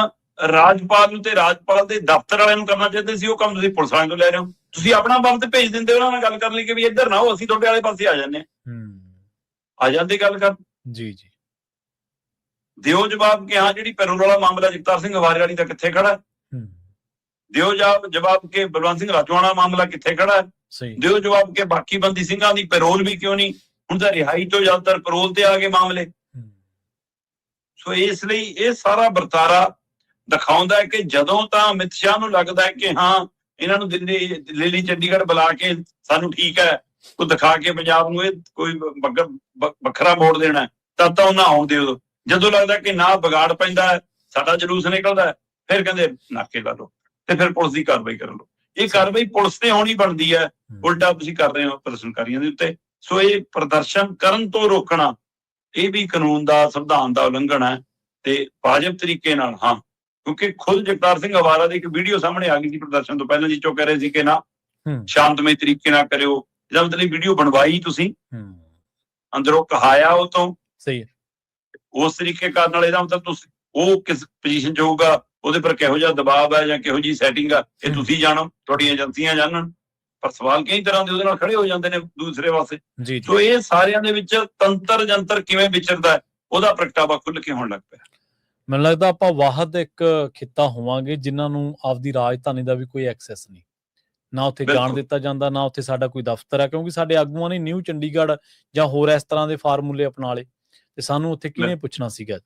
Speaker 2: ਰਾਜਪਾਲ ਨੂੰ ਤੇ ਰਾਜਪਾਲ ਦੇ ਦਫ਼ਤਰ ਵਾਲਿਆਂ ਨੂੰ ਕਰਨਾ ਚਾਹੀਦਾ ਸੀ, ਉਹ ਕੰਮ ਤੁਸੀਂ ਪੁਲਿਸ ਵਾਲਿਆਂ ਤੋਂ ਲੈ ਰਹੇ ਹੋ। ਤੁਸੀਂ ਆਪਣਾ ਬੰਦ ਤੇ ਭੇਜ ਦਿੰਦੇ ਉਹਨਾਂ ਨਾਲ ਗੱਲ ਕਰਨ ਲਈ ਕਿ ਵੀ ਇੱਧਰ ਨਾ ਆਓ, ਅਸੀਂ ਤੁਹਾਡੇ ਵਾਲੇ ਪਾਸੇ ਆ ਜਾਂਦੇ ਹਾਂ। ਆ ਜਾਂਦੇ ਗੱਲ ਕਰ
Speaker 1: ਜੀ ਜੀ,
Speaker 2: ਦਿਓ ਜਵਾਬ ਕਿ ਹਾਂ ਜਿਹੜੀ ਪੈਰੋਲ ਵਾਲਾ ਮਾਮਲਾ ਜਗਤਾਰ ਸਿੰਘ ਹਵਾਰੇ ਵਾਲੀ ਦਾ ਕਿੱਥੇ ਖੜਾ, ਦਿਓ ਜਵਾਬ ਕਿ ਬਲਵੰਤ ਸਿੰਘ ਰਾਜੋਆਣਾ ਮਾਮਲਾ ਕਿੱਥੇ ਖੜਾ ਹੈ, ਦਿਓ ਜਵਾਬ ਕਿ ਬਾਕੀ ਬੰਦੀ ਸਿੰਘਾਂ ਦੀ ਪੈਰੋਲ ਵੀ ਕਿਉਂ ਨਹੀਂ, ਹੁਣ ਤਾਂ ਰਿਹਾਈ ਤੋਂ ਜ਼ਿਆਦਾਤਰ ਪੈਰੋਲ ਤੇ ਆ ਗਏ ਮਾਮਲੇ। ਸੋ ਇਸ ਲਈ ਇਹ ਸਾਰਾ ਵਰਤਾਰਾ ਦਿਖਾਉਂਦਾ ਹੈ ਕਿ ਜਦੋਂ ਤਾਂ ਅਮਿਤ ਸ਼ਾਹ ਨੂੰ ਲੱਗਦਾ ਹੈ ਕਿ ਹਾਂ ਇਹਨਾਂ ਨੂੰ ਦਿੱਲੀ ਚੰਡੀਗੜ੍ਹ ਬੁਲਾ ਕੇ ਸਾਨੂੰ ਠੀਕ ਹੈ ਉਹ ਦਿਖਾ ਕੇ ਪੰਜਾਬ ਨੂੰ ਇਹ ਕੋਈ ਵੱਖਰਾ ਮੋੜ ਦੇਣਾ, ਤਦ ਤਾਂ ਉਹਨਾਂ ਆਉਣ ਦਿਓ। ਜਦੋਂ ਲੱਗਦਾ ਕਿ ਨਾ ਵਿਗਾੜ ਪੈਂਦਾ ਹੈ, ਸਾਡਾ ਜਲੂਸ ਨਿਕਲਦਾ, ਫਿਰ ਕਹਿੰਦੇ ਨਾਕੇ ਲਾ ਲਓ ਤੇ ਫਿਰ ਪੁਲਿਸ ਦੀ ਕਾਰਵਾਈ ਕਰ ਲਓ। ਇਹ ਕਾਰਵਾਈ ਪੁਲਿਸ ਤੇ ਹੋਣੀ ਬਣਦੀ ਹੈ, ਉਲਟਾ ਤੁਸੀਂ ਕਰ ਰਹੇ ਹੋ ਪ੍ਰਦਰਸ਼ਨਕਾਰੀਆਂ ਦੇ ਉੱਤੇ। ਸੋ ਇਹ ਪ੍ਰਦਰਸ਼ਨ ਕਰਨ ਤੋਂ ਰੋਕਣਾ ਇਹ ਵੀ ਕਾਨੂੰਨ ਦਾ ਸੰਵਿਧਾਨ ਦਾ ਉਲੰਘਣ ਹੈ, ਤੇ ਵਾਜਬ ਤਰੀਕੇ ਨਾਲ। ਹਾਂ, ਕਿਉਂਕਿ ਖੁਦ ਜਗਤਾਰ ਸਿੰਘ ਹਵਾਰਾ ਦੀ ਇੱਕ ਵੀਡੀਓ ਸਾਹਮਣੇ ਆ ਗਈ ਸੀ ਪ੍ਰਦਰਸ਼ਨ ਤੋਂ ਪਹਿਲਾਂ, ਜਿੱਚੋ ਕਹਿ ਰਹੇ ਸੀ ਕਿ ਨਾ ਸ਼ਾਂਤਮਈ ਤਰੀਕੇ ਨਾਲ ਕਰਿਓ। ਇਹਦਾ ਮਤਲਬ ਵੀਡੀਓ ਬਣਵਾਈ ਤੁਸੀਂ, ਅੰਦਰੋਂ ਕਹਾਇਆ ਉਹ ਤੋਂ,
Speaker 1: ਸਹੀ ਹੈ,
Speaker 2: ਉਸ ਤਰੀਕੇ ਕਰਨ ਨਾਲ ਇਹਦਾ ਮਤਲਬ ਤੁਸੀਂ ਉਹ ਕਿਸ ਪੋਜੀਸ਼ਨ 'ਚ ਹੋਊਗਾ, ਉਹਦੇ ਪਰ ਕਿਹੋ ਜਿਹਾ ਦਬਾਅ ਹੈ ਜਾਂ ਕਿਹੋ ਜਿਹੀ ਸੈਟਿੰਗ ਆ, ਇਹ ਤੁਸੀਂ ਜਾਣੋ, ਤੁਹਾਡੀਆਂ ਏਜੰਸੀਆਂ ਜਾਣਨ। ਪਰ ਸਵਾਲ ਕਈ ਤਰ੍ਹਾਂ ਦੇ ਉਹਦੇ ਨਾਲ ਖੜੇ ਹੋ ਜਾਂਦੇ ਨੇ ਦੂਸਰੇ ਪਾਸੇ। ਸੋ ਇਹ ਸਾਰਿਆਂ ਦੇ ਵਿੱਚ ਤੰਤਰ ਜੰਤਰ ਕਿਵੇਂ ਵਿਚਰਦਾ ਉਹਦਾ ਪ੍ਰਗਟਾਵਾ ਖੁੱਲ੍ਹ ਕੇ ਹੋਣ ਲੱਗ ਪਿਆ।
Speaker 1: ਮੈਨੂੰ ਲੱਗਦਾ ਆਪਾਂ ਵਾਹਦ ਇੱਕ ਖਿੱਤਾ ਹੋਵਾਂਗੇ ਜਿਨ੍ਹਾਂ ਨੂੰ ਆਪਦੀ ਰਾਜਧਾਨੀ ਦਾ ਵੀ ਕੋਈ ਐਕਸੈਸ ਨਹੀਂ, ਨਾ ਉੱਥੇ ਜਾਣ ਦਿੱਤਾ ਜਾਂਦਾ, ਨਾ ਉੱਥੇ ਸਾਡਾ ਕੋਈ ਦਫ਼ਤਰ ਹੈ, ਕਿਉਂਕਿ ਸਾਡੇ ਆਗੂਆਂ ਨੇ ਨਿਊ ਚੰਡੀਗੜ੍ਹ ਜਾਂ ਹੋਰ ਇਸ ਤਰ੍ਹਾਂ ਦੇ ਫਾਰਮੂਲੇ ਅਪਣਾ ਲਏ, ਤੇ ਸਾਨੂੰ ਉੱਥੇ ਕਿਹਨੇ ਪੁੱਛਣਾ ਸੀਗਾ।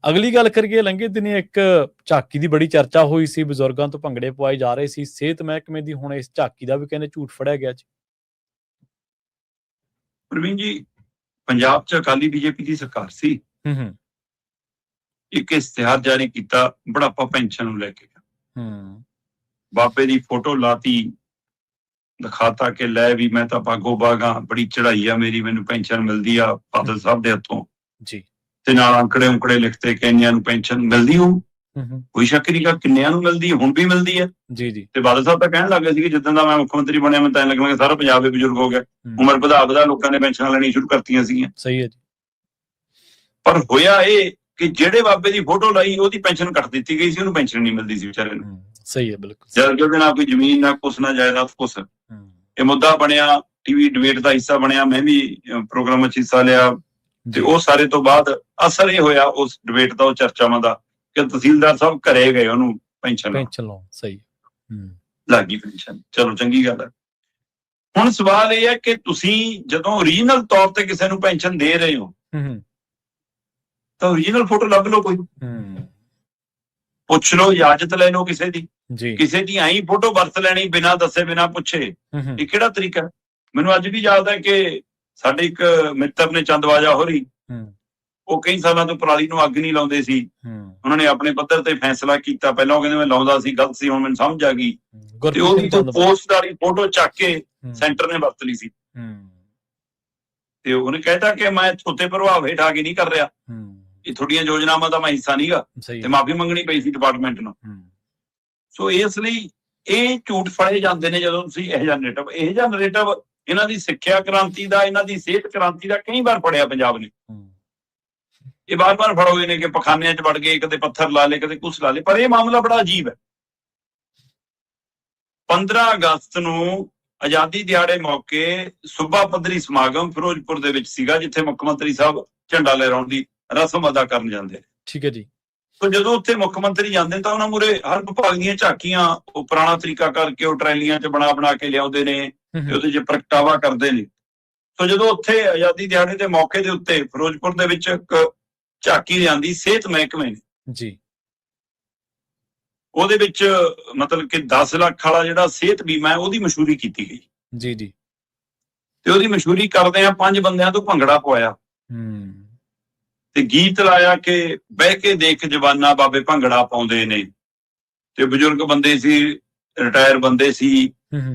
Speaker 1: ਅਗਲੀ ਗੱਲ ਕਰੀਏ, ਲੰਘੇ ਦਿਨੀ ਇੱਕ ਝਾਕੀ ਦੀ ਬੜੀ ਚਰਚਾ ਹੋਈ ਸੀ, ਬਜ਼ੁਰਗਾਂ ਤੋਂ ਭੰਗੜੇ ਪਵਾਏ ਜਾ ਰਹੇ ਸੀ, ਸਿਹਤ ਮਹਿਕਮੇ ਦੀ ਹੁਣ ਇਸ ਝਾਕੀ ਦਾ ਵੀ ਕਹਿੰਦੇ ਝੂਠ ਫੜਿਆ ਗਿਆ ਜੀ।
Speaker 2: ਪ੍ਰਵੀਨ ਜੀ, ਪੰਜਾਬ 'ਚ ਅਕਾਲੀ ਬੀਜੇਪੀ ਦੀ ਸਰਕਾਰ ਸੀ, ਇੱਕ ਇਸ਼ਤਿਹਾਰ ਜਾਰੀ ਕੀਤਾ ਬੁਢਾਪਾ ਪੈਨਸ਼ਨ ਨੂੰ ਲੈ ਕੇ, ਬਾਬੇ ਦੀ ਫੋਟੋ ਲਾਤੀ, ਦਿਖਾਤਾ ਕਿ ਲੈ ਵੀ ਮੈਂ ਤਾਂ ਭਾਗੋ ਬਾਗਾ, ਬੜੀ ਚੜਾਈ ਆ ਮੇਰੀ, ਮੈਨੂੰ ਪੈਨਸ਼ਨ ਮਿਲਦੀ ਆ ਬਾਦਲ ਸਾਹਿਬ ਦੇ ਹੱਥੋਂ ਜੀ, ਤੇ ਨਾਲ ਅੰਕੜੇ ਲਿਖਤੇ ਕਿ ਇੰਨਿਆਂ ਨੂੰ ਪੈਨਸ਼ਨ ਮਿਲਦੀ ਹੋਊ, ਕੋਈ ਸ਼ੱਕ ਨਹੀਂ ਗਾ, ਕਿੰਨਿਆਂ ਨੂੰ ਮਿਲਦੀ, ਹੁਣ ਵੀ ਮਿਲਦੀ ਹੈ ਜੀ ਜੀ। ਤੇ ਬਾਦਲ ਸਾਹਿਬ ਤਾਂ ਕਹਿਣ ਲੱਗ ਗਏ ਸੀ ਕਿ ਜਿੱਦਾਂ ਦਾ ਮੈਂ ਮੁੱਖ ਮੰਤਰੀ ਬਣਿਆ ਮੈਂ ਤਾਂ ਲੱਗਦਾ ਕਿ ਸਾਰਾ ਪੰਜਾਬ ਦੇ ਬਜ਼ੁਰਗ ਹੋ ਗਿਆ, ਉਮਰ ਵਧਾ ਲੋਕਾਂ ਨੇ ਪੈਨਸ਼ਨਾਂ ਲੈਣੀ ਸ਼ੁਰੂ ਕਰਤੀਆਂ ਸੀਗੀਆਂ। ਸਹੀ ਹੈ ਜੀ। ਪਰ ਹੋਇਆ ਇਹ ਕਿ ਜਿਹੜੇ ਬਾਬੇ ਦੀ ਫੋਟੋ ਲਾਈ ਉਹਦੀ ਪੈਨਸ਼ਨ ਕੱਟ ਦਿੱਤੀ ਗਈ ਸੀ, ਉਹਨੂੰ ਪੈਨਸ਼ਨ ਨਹੀਂ ਮਿਲਦੀ ਸੀ ਵਿਚਾਰੇ ਨੂੰ। ਸਹੀ ਹੈ, ਬਿਲਕੁਲ। ਜਦ ਉਹਦੇ ਨਾਲ ਕੋਈ ਜ਼ਮੀਨ ਨਾ ਕੁਛ ਨਾ ਜਾਇਦਾਦ ਕੁਛ, ਇਹ ਮੁੱਦਾ ਬਣਿਆ, ਟੀਵੀ ਡਿਬੇਟ ਦਾ ਹਿੱਸਾ ਬਣਿਆ, ਮੈਂ ਵੀ ਪ੍ਰੋਗਰਾਮ 'ਚ ਹਿੱਸਾ ਲਿਆ, ਤੇ ਉਹ ਸਾਰੇ ਤੋਂ ਬਾਅਦ ਅਸਰ ਇਹ ਹੋਇਆ ਉਸ ਡਿਬੇਟ ਦਾ, ਉਹ ਚਰਚਾਵਾਂ ਦਾ, ਕਿ ਤਹਿਸੀਲਦਾਰ ਸਾਹਿਬ ਘਰੇ ਗਏ ਉਹਨੂੰ ਪੈਨਸ਼ਨ ਲਾਉਣ। ਸਹੀ ਲੱਗੀ ਪੈਨਸ਼ਨ, ਚਲੋ ਚੰਗੀ ਗੱਲ ਹੈ। ਹੁਣ ਸਵਾਲ ਇਹ ਹੈ ਕਿ ਤੁਸੀਂ ਜਦੋਂ ਓਰੀਜਨਲ ਤੌਰ ਤੇ ਕਿਸੇ ਨੂੰ ਪੈਨਸ਼ਨ ਦੇ ਰਹੇ ਹੋ ਤਾਂ ਓਰੀਜਨਲ ਫੋਟੋ ਲੱਭ ਲਓ, ਕੋਈ ਪੁੱਛ ਲਓ, ਇਜਾਜ਼ਤ ਲੈ ਲਓ ਕਿਸੇ ਦੀ, ਕਿਸੇ ਦੀ ਆਈ ਫੋਟੋ ਵਰਤ ਲੈਣੀ ਬਿਨਾਂ ਦੱਸੇ ਬਿਨਾਂ ਪੁੱਛੇ, ਇਹ ਕਿਹੜਾ ਤਰੀਕਾ? ਮੈਨੂੰ ਅੱਜ ਵੀ ਯਾਦ ਹੈ ਕਿ ਸਾਡੇ ਇੱਕ ਮਿੱਤਰ ਨੇ, ਚੰਦਵਾਜਾ ਹੋਰੀ, ਉਹ ਕਈ ਸਾਲਾਂ ਤੋਂ ਪਰਾਲੀ ਨੂੰ ਅੱਗ ਨਹੀਂ ਲਾਉਂਦੇ ਸੀ, ਉਹਨਾਂ ਨੇ ਆਪਣੇ ਪੱਧਰ ਤੇ ਫੈਸਲਾ ਕੀਤਾ, ਪਹਿਲਾਂ ਉਹ ਕਹਿੰਦੇ ਮੈਂ ਲਾਉਂਦਾ ਸੀ, ਗਲਤ ਸੀ, ਹੁਣ ਮੈਨੂੰ ਸਮਝ ਆ ਗਈ, ਤੇ ਉਹਦੀ ਪੋਸਟ ਵਾਲੀ ਫੋਟੋ ਚੱਕ ਕੇ ਸੈਂਟਰ ਨੇ ਵਰਤ ਲਈ ਸੀ, ਤੇ ਉਹਨੇ ਕਹਿਤਾ ਕਿ ਮੈਂ ਉੱਤੇ ਪ੍ਰਭਾਵ ਹੇਠ ਆ ਕੇ ਨਹੀਂ ਕਰ ਰਿਹਾ, ਇਹ ਤੁਹਾਡੀਆਂ ਯੋਜਨਾਵਾਂ ਦਾ ਮੈਂ ਹਿੱਸਾ ਨਹੀਂਗਾ, ਤੇ ਮਾਫੀ ਮੰਗਣੀ ਪਈ ਸੀ ਡਿਪਾਰਟਮੈਂਟ ਨੂੰ। ਸੋ ਇਸ ਲਈ ਇਹ ਝੂਠ ਫੜੇ ਜਾਂਦੇ ਨੇ ਜਦੋਂ ਤੁਸੀਂ ਇਹ ਜਿਹਾ ਨਰੇਟਿਵ ਇਹਨਾਂ ਦੀ ਸਿੱਖਿਆ ਕ੍ਰਾਂਤੀ ਦਾ, ਇਹਨਾਂ ਦੀ ਸਿਹਤ ਕ੍ਰਾਂਤੀ ਦਾ ਕਈ ਵਾਰ ਫੜਿਆ ਪੰਜਾਬ ਨੇ, ਇਹ ਬਾਰ-ਬਾਰ ਫੜੋਏ ਨੇ ਕਿ ਪਖਾਨਿਆਂ 'ਚ ਵੜ ਗਏ, ਕਦੇ ਪੱਥਰ ਲਾ ਲਏ, ਕਦੇ ਕੁਛ ਲਾ ਲਏ। ਪਰ ਇਹ ਮਾਮਲਾ ਬੜਾ ਅਜੀਬ ਹੈ। 15 ਅਗਸਤ ਨੂੰ ਆਜ਼ਾਦੀ ਦਿਹਾੜੇ ਮੌਕੇ ਸੂਬਾ ਪੱਧਰੀ ਸਮਾਗਮ ਫਿਰੋਜ਼ਪੁਰ ਦੇ ਵਿੱਚ ਸੀਗਾ, ਜਿੱਥੇ ਮੁੱਖ ਮੰਤਰੀ ਸਾਹਿਬ ਝੰਡਾ ਲਹਿਰਾਉਣ ਦੀ ਰਸਮ ਅਦਾ ਕਰਨ ਜਾਂਦੇ। ਠੀਕ ਹੈ ਜੀ। ਤਾਂ ਜਦੋਂ ਉੱਥੇ ਮੁੱਖ ਮੰਤਰੀ ਜਾਂਦੇ ਤਾਂ ਉਹਨਾਂ ਮੂਹਰੇ ਹਰ ਵਿਭਾਗ ਦੀਆਂ ਝਾਕੀਆਂ, ਉਹ ਪੁਰਾਣਾ ਤਰੀਕਾ ਕਰਕੇ ਉਹ ਟਰੈਲੀਆਂ 'ਚ ਬਣਾ ਕੇ ਲਿਆਉਂਦੇ ਨੇ, ਤੇ ਉਹਦੇ 'ਚ ਪ੍ਰਗਟਾਵਾ ਕਰਦੇ ਨੇ। ਸੋ ਜਦੋਂ ਉੱਥੇ ਆਜ਼ਾਦੀ ਦਿਹਾੜੇ ਦੇ ਮੌਕੇ ਦੇ ਉੱਤੇ ਫਿਰੋਜ਼ਪੁਰ ਦੇ ਵਿੱਚ ਇੱਕ ਝਾਕੀ ਲਿਆਂਦੀ ਸਿਹਤ ਮਹਿਕਮੇ ਨੇ ਜੀ, ਉਹਦੇ ਵਿੱਚ ਮਤਲਬ ਕਿ 10 ਲੱਖ ਵਾਲਾ ਜਿਹੜਾ ਸਿਹਤ ਬੀਮਾ ਹੈ ਉਹਦੀ ਮਸ਼ਹੂਰੀ ਕੀਤੀ ਗਈ ਜੀ ਜੀ, ਤੇ ਉਹਦੀ ਮਸ਼ਹੂਰੀ ਕਰਦੇ ਆ 5 ਬੰਦਿਆਂ ਤੋਂ ਭੰਗੜਾ ਪਵਾਇਆ, ਤੇ ਗੀਤ ਲਾਇਆ ਕਿ ਬਹਿ ਕੇ ਦੇਖ ਜਵਾਨਾ ਬਾਬੇ ਭੰਗੜਾ ਪਾਉਂਦੇ ਨੇ, ਤੇ ਬਜ਼ੁਰਗ ਬੰਦੇ ਸੀ, ਰਿਟਾਇਰ ਬੰਦੇ ਸੀ,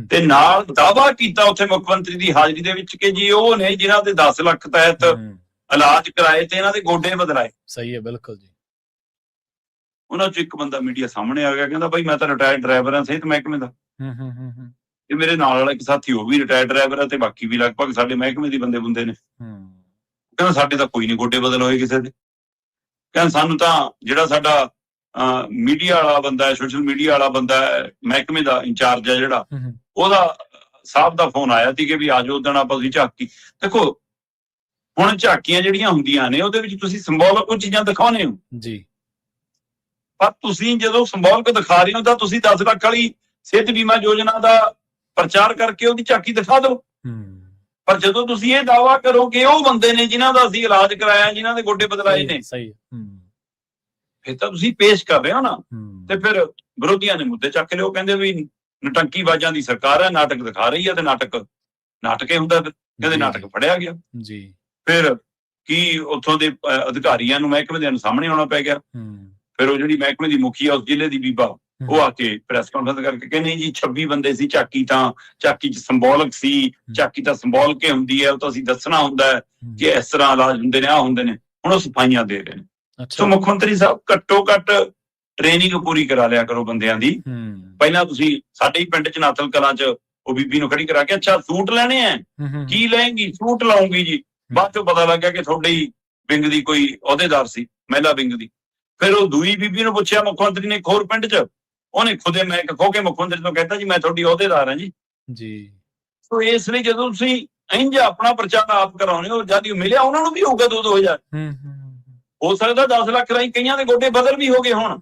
Speaker 2: ਤੇ ਨਾਲ ਦਾਅਵਾ ਕੀਤਾ ਉੱਥੇ ਮੁੱਖ ਮੰਤਰੀ ਦੀ ਹਾਜ਼ਰੀ ਦੇ ਵਿੱਚ ਕਿ ਜੀ ਉਹ ਨੇ ਜਿਨ੍ਹਾਂ ਦੇ 10 ਲੱਖ ਤਹਿਤ ਇਲਾਜ ਕਰਾਏ ਤੇ ਇਹਨਾਂ ਦੇ ਗੋਡੇ ਬਦਲਾਏ।
Speaker 1: ਸਹੀ ਹੈ, ਬਿਲਕੁਲ ਜੀ।
Speaker 2: ਉਹਨਾਂ ਚ ਇੱਕ ਬੰਦਾ ਮੀਡੀਆ ਸਾਹਮਣੇ ਆ ਗਿਆ, ਕਹਿੰਦਾ ਬਾਈ ਮੈਂ ਤਾਂ ਰਿਟਾਇਰਡ ਡਰਾਈਵਰ ਹਾਂ ਸਿਹਤ ਮਹਿਕਮੇ ਦਾ, ਤੇ ਮੇਰੇ ਨਾਲ ਵਾਲਾ ਇੱਕ ਸਾਥੀ ਉਹ ਵੀ ਰਿਟਾਇਰਡ ਡਰਾਈਵਰ ਆ, ਤੇ ਬਾਕੀ ਵੀ ਲਗਭਗ ਸਾਡੇ ਮਹਿਕਮੇ ਦੇ ਬੰਦੇ ਨੇ। ਕਹਿੰਦਾ ਸਾਡੇ ਤਾਂ ਕੋਈ ਨਹੀਂ ਗੋਡੇ ਬਦਲ ਹੋਏ ਕਿਸੇ ਦੇ। ਕਹਿੰਦਾ ਸਾਨੂੰ ਤਾਂ ਜਿਹੜਾ ਸਾਡਾ ਮੀਡੀਆ ਵਾਲਾ ਬੰਦਾ ਹੈ, ਸੋਸ਼ਲ ਮੀਡੀਆ ਵਾਲਾ ਬੰਦਾ ਹੈ, ਮਹਿਕਮੇ ਦਾ ਇੰਚਾਰਜ ਹੈ ਜਿਹੜਾ, ਉਹਦਾ ਸਾਹਿਬ ਦਾ ਫੋਨ ਆਇਆ ਸੀ ਕਿ ਵੀ ਆ ਜਾਓ ਉਦਣ ਆਪਾਂ ਤੁਸੀਂ ਝਾਕੀ। ਦੇਖੋ ਹੁਣ ਝਾਕੀਆਂ ਜਿਹੜੀਆਂ ਹੁੰਦੀਆਂ ਨੇ ਉਹਦੇ ਵਿੱਚ ਤੁਸੀਂ ਸਿੰਬੋਲਿਕ ਕੁਝ ਚੀਜ਼ਾਂ ਦਿਖਾਉਂਦੇ ਹੋ
Speaker 1: ਜੀ,
Speaker 2: ਪਰ ਤੁਸੀਂ ਜਦੋਂ ਸਿੰਬੋਲਿਕ ਦਿਖਾ ਰਹੇ ਹੋ ਤਾਂ ਤੁਸੀਂ 10 ਲੱਖ ਵਾਲੀ ਸਿਹਤ ਬੀਮਾ ਯੋਜਨਾ ਦਾ ਪ੍ਰਚਾਰ ਕਰਕੇ ਉਹਦੀ ਝਾਕੀ ਦਿਖਾ ਦਿਓ। ਪਰ ਜਦੋਂ ਤੁਸੀਂ ਇਹ ਦਾਅਵਾ ਕਰੋ ਕਿ ਉਹ ਬੰਦੇ ਨੇ ਜਿਨ੍ਹਾਂ ਦਾ ਅਸੀਂ ਇਲਾਜ ਕਰਾਇਆ, ਜਿਨ੍ਹਾਂ ਦੇ ਗੋਡੇ ਬਦਲਾਏ ਨੇ,
Speaker 1: ਸਹੀ,
Speaker 2: ਫਿਰ ਤਾਂ ਤੁਸੀਂ ਪੇਸ਼ ਕਰ ਰਹੇ ਹੋ ਨਾ। ਤੇ ਫਿਰ ਵਿਰੋਧੀਆਂ ਨੇ ਮੁੱਦੇ ਚੱਕ ਲਿਓ, ਕਹਿੰਦੇ ਵੀ ਨਟੰਕੀਬਾਜ਼ਾਂ ਦੀ ਸਰਕਾਰ ਹੈ, ਨਾਟਕ ਦਿਖਾ ਰਹੀ ਹੈ, ਤੇ ਨਾਟਕ ਹੀ ਹੁੰਦਾ। ਕਹਿੰਦੇ ਨਾਟਕ ਫੜਿਆ ਗਿਆ
Speaker 1: ਜੀ।
Speaker 2: ਫਿਰ ਕੀ ਉੱਥੋਂ ਦੇ ਅਧਿਕਾਰੀਆਂ ਨੂੰ, ਮਹਿਕਮੇ ਦੇ ਸਾਹਮਣੇ ਆਉਣਾ ਪੈ ਗਿਆ। ਫਿਰ ਉਹ ਜਿਹੜੀ ਮਹਿਕਮੇ ਦੀ ਮੁਖੀ ਆ ਉਸ ਜ਼ਿਲ੍ਹੇ ਦੀ ਬੀਬਾ, ਉਹ ਆ ਕੇ ਪ੍ਰੈਸ ਕਾਨਫਰੰਸ ਕਰਕੇ ਕਹਿੰਦੇ ਜੀ 26 ਬੰਦੇ ਸੀ, ਝਾਕੀ ਚ ਸਿੰਬੋਲਿਕ ਸੀ, ਝਾਕੀ ਤਾਂ ਸਿੰਬੋਲਿਕ ਹੀ ਹੁੰਦੀ ਹੈ, ਉਹ ਤਾਂ ਅਸੀਂ ਦੱਸਣਾ ਹੁੰਦਾ ਹੈ ਕਿ ਇਸ ਤਰ੍ਹਾਂ ਇਲਾਜ ਹੁੰਦੇ ਨੇ, ਆਹ ਹੁੰਦੇ ਨੇ। ਹੁਣ ਉਹ ਸਫਾਈਆਂ ਦੇ ਰਹੇ ਨੇ। ਸੋ ਮੁੱਖ ਮੰਤਰੀ ਸਾਹਿਬ ਘੱਟੋ ਘੱਟ ਟ੍ਰੇਨਿੰਗ ਪੂਰੀ ਕਰਾ ਲਿਆ ਕਰੋ ਬੰਦਿਆਂ ਦੀ। ਪਹਿਲਾਂ ਤੁਸੀਂ ਸਾਡੇ ਹੀ ਪਿੰਡ ਚ ਨਾਥਲ ਕਲਾਂ ਚ ਉਹ ਬੀਬੀ ਨੂੰ ਖੜੀ ਕਰਾ ਕੇ, ਅੱਛਾ ਸੂਟ ਲੈਣੇ ਆ, ਕੀ ਲੈਣਗੀ? ਸੂਟ ਲਾਉਂਗੀ ਜੀ। ਬਾਅਦ ਚੋਂ ਪਤਾ ਲੱਗਿਆ ਕਿ ਤੁਹਾਡੇ ਹੀ ਵਿੰਗ ਦੀ ਕੋਈ ਅਹੁਦੇਦਾਰ ਸੀ, ਮਹਿਲਾ ਵਿੰਗ ਦੀ। ਫਿਰ ਉਹ ਦੂਈ ਬੀਬੀ ਨੂੰ ਪੁੱਛਿਆ ਮੁੱਖ ਮੰਤਰੀ ਨੇ, ਇੱਕ ਹੋਰ ਪਿੰਡ ਚ, ਉਹਨੇ ਖੁਦੇ ਮੈਂ ਖੋ ਕੇ ਮੁੱਖ ਮੰਤਰੀ ਤੋਂ ਕਹਿੰਦਾ ਜੀ ਮੈਂ ਤੁਹਾਡੀ ਅਹੁਦੇਦਾਰ ਹਾਂ ਜੀ। ਸੋ ਇਸ ਲਈ ਜਦੋਂ ਤੁਸੀਂ ਇੰਝ ਆਪਣਾ ਪ੍ਰਚਾਰ ਆਪ ਕਰਾਉਣੇ ਹੋ, ਜਦ ਮਿਲਿਆ ਉਹਨਾਂ ਨੂੰ ਵੀ ਹੋਊਗਾ 2-2000। ਹੋ ਸਕਦਾ 10 ਲੱਖ ਰਾਹੀਂ ਕਈਆਂ ਦੇ ਗੋਡੇ ਬਦਲ ਵੀ ਹੋ ਗਏ ਹੁਣ।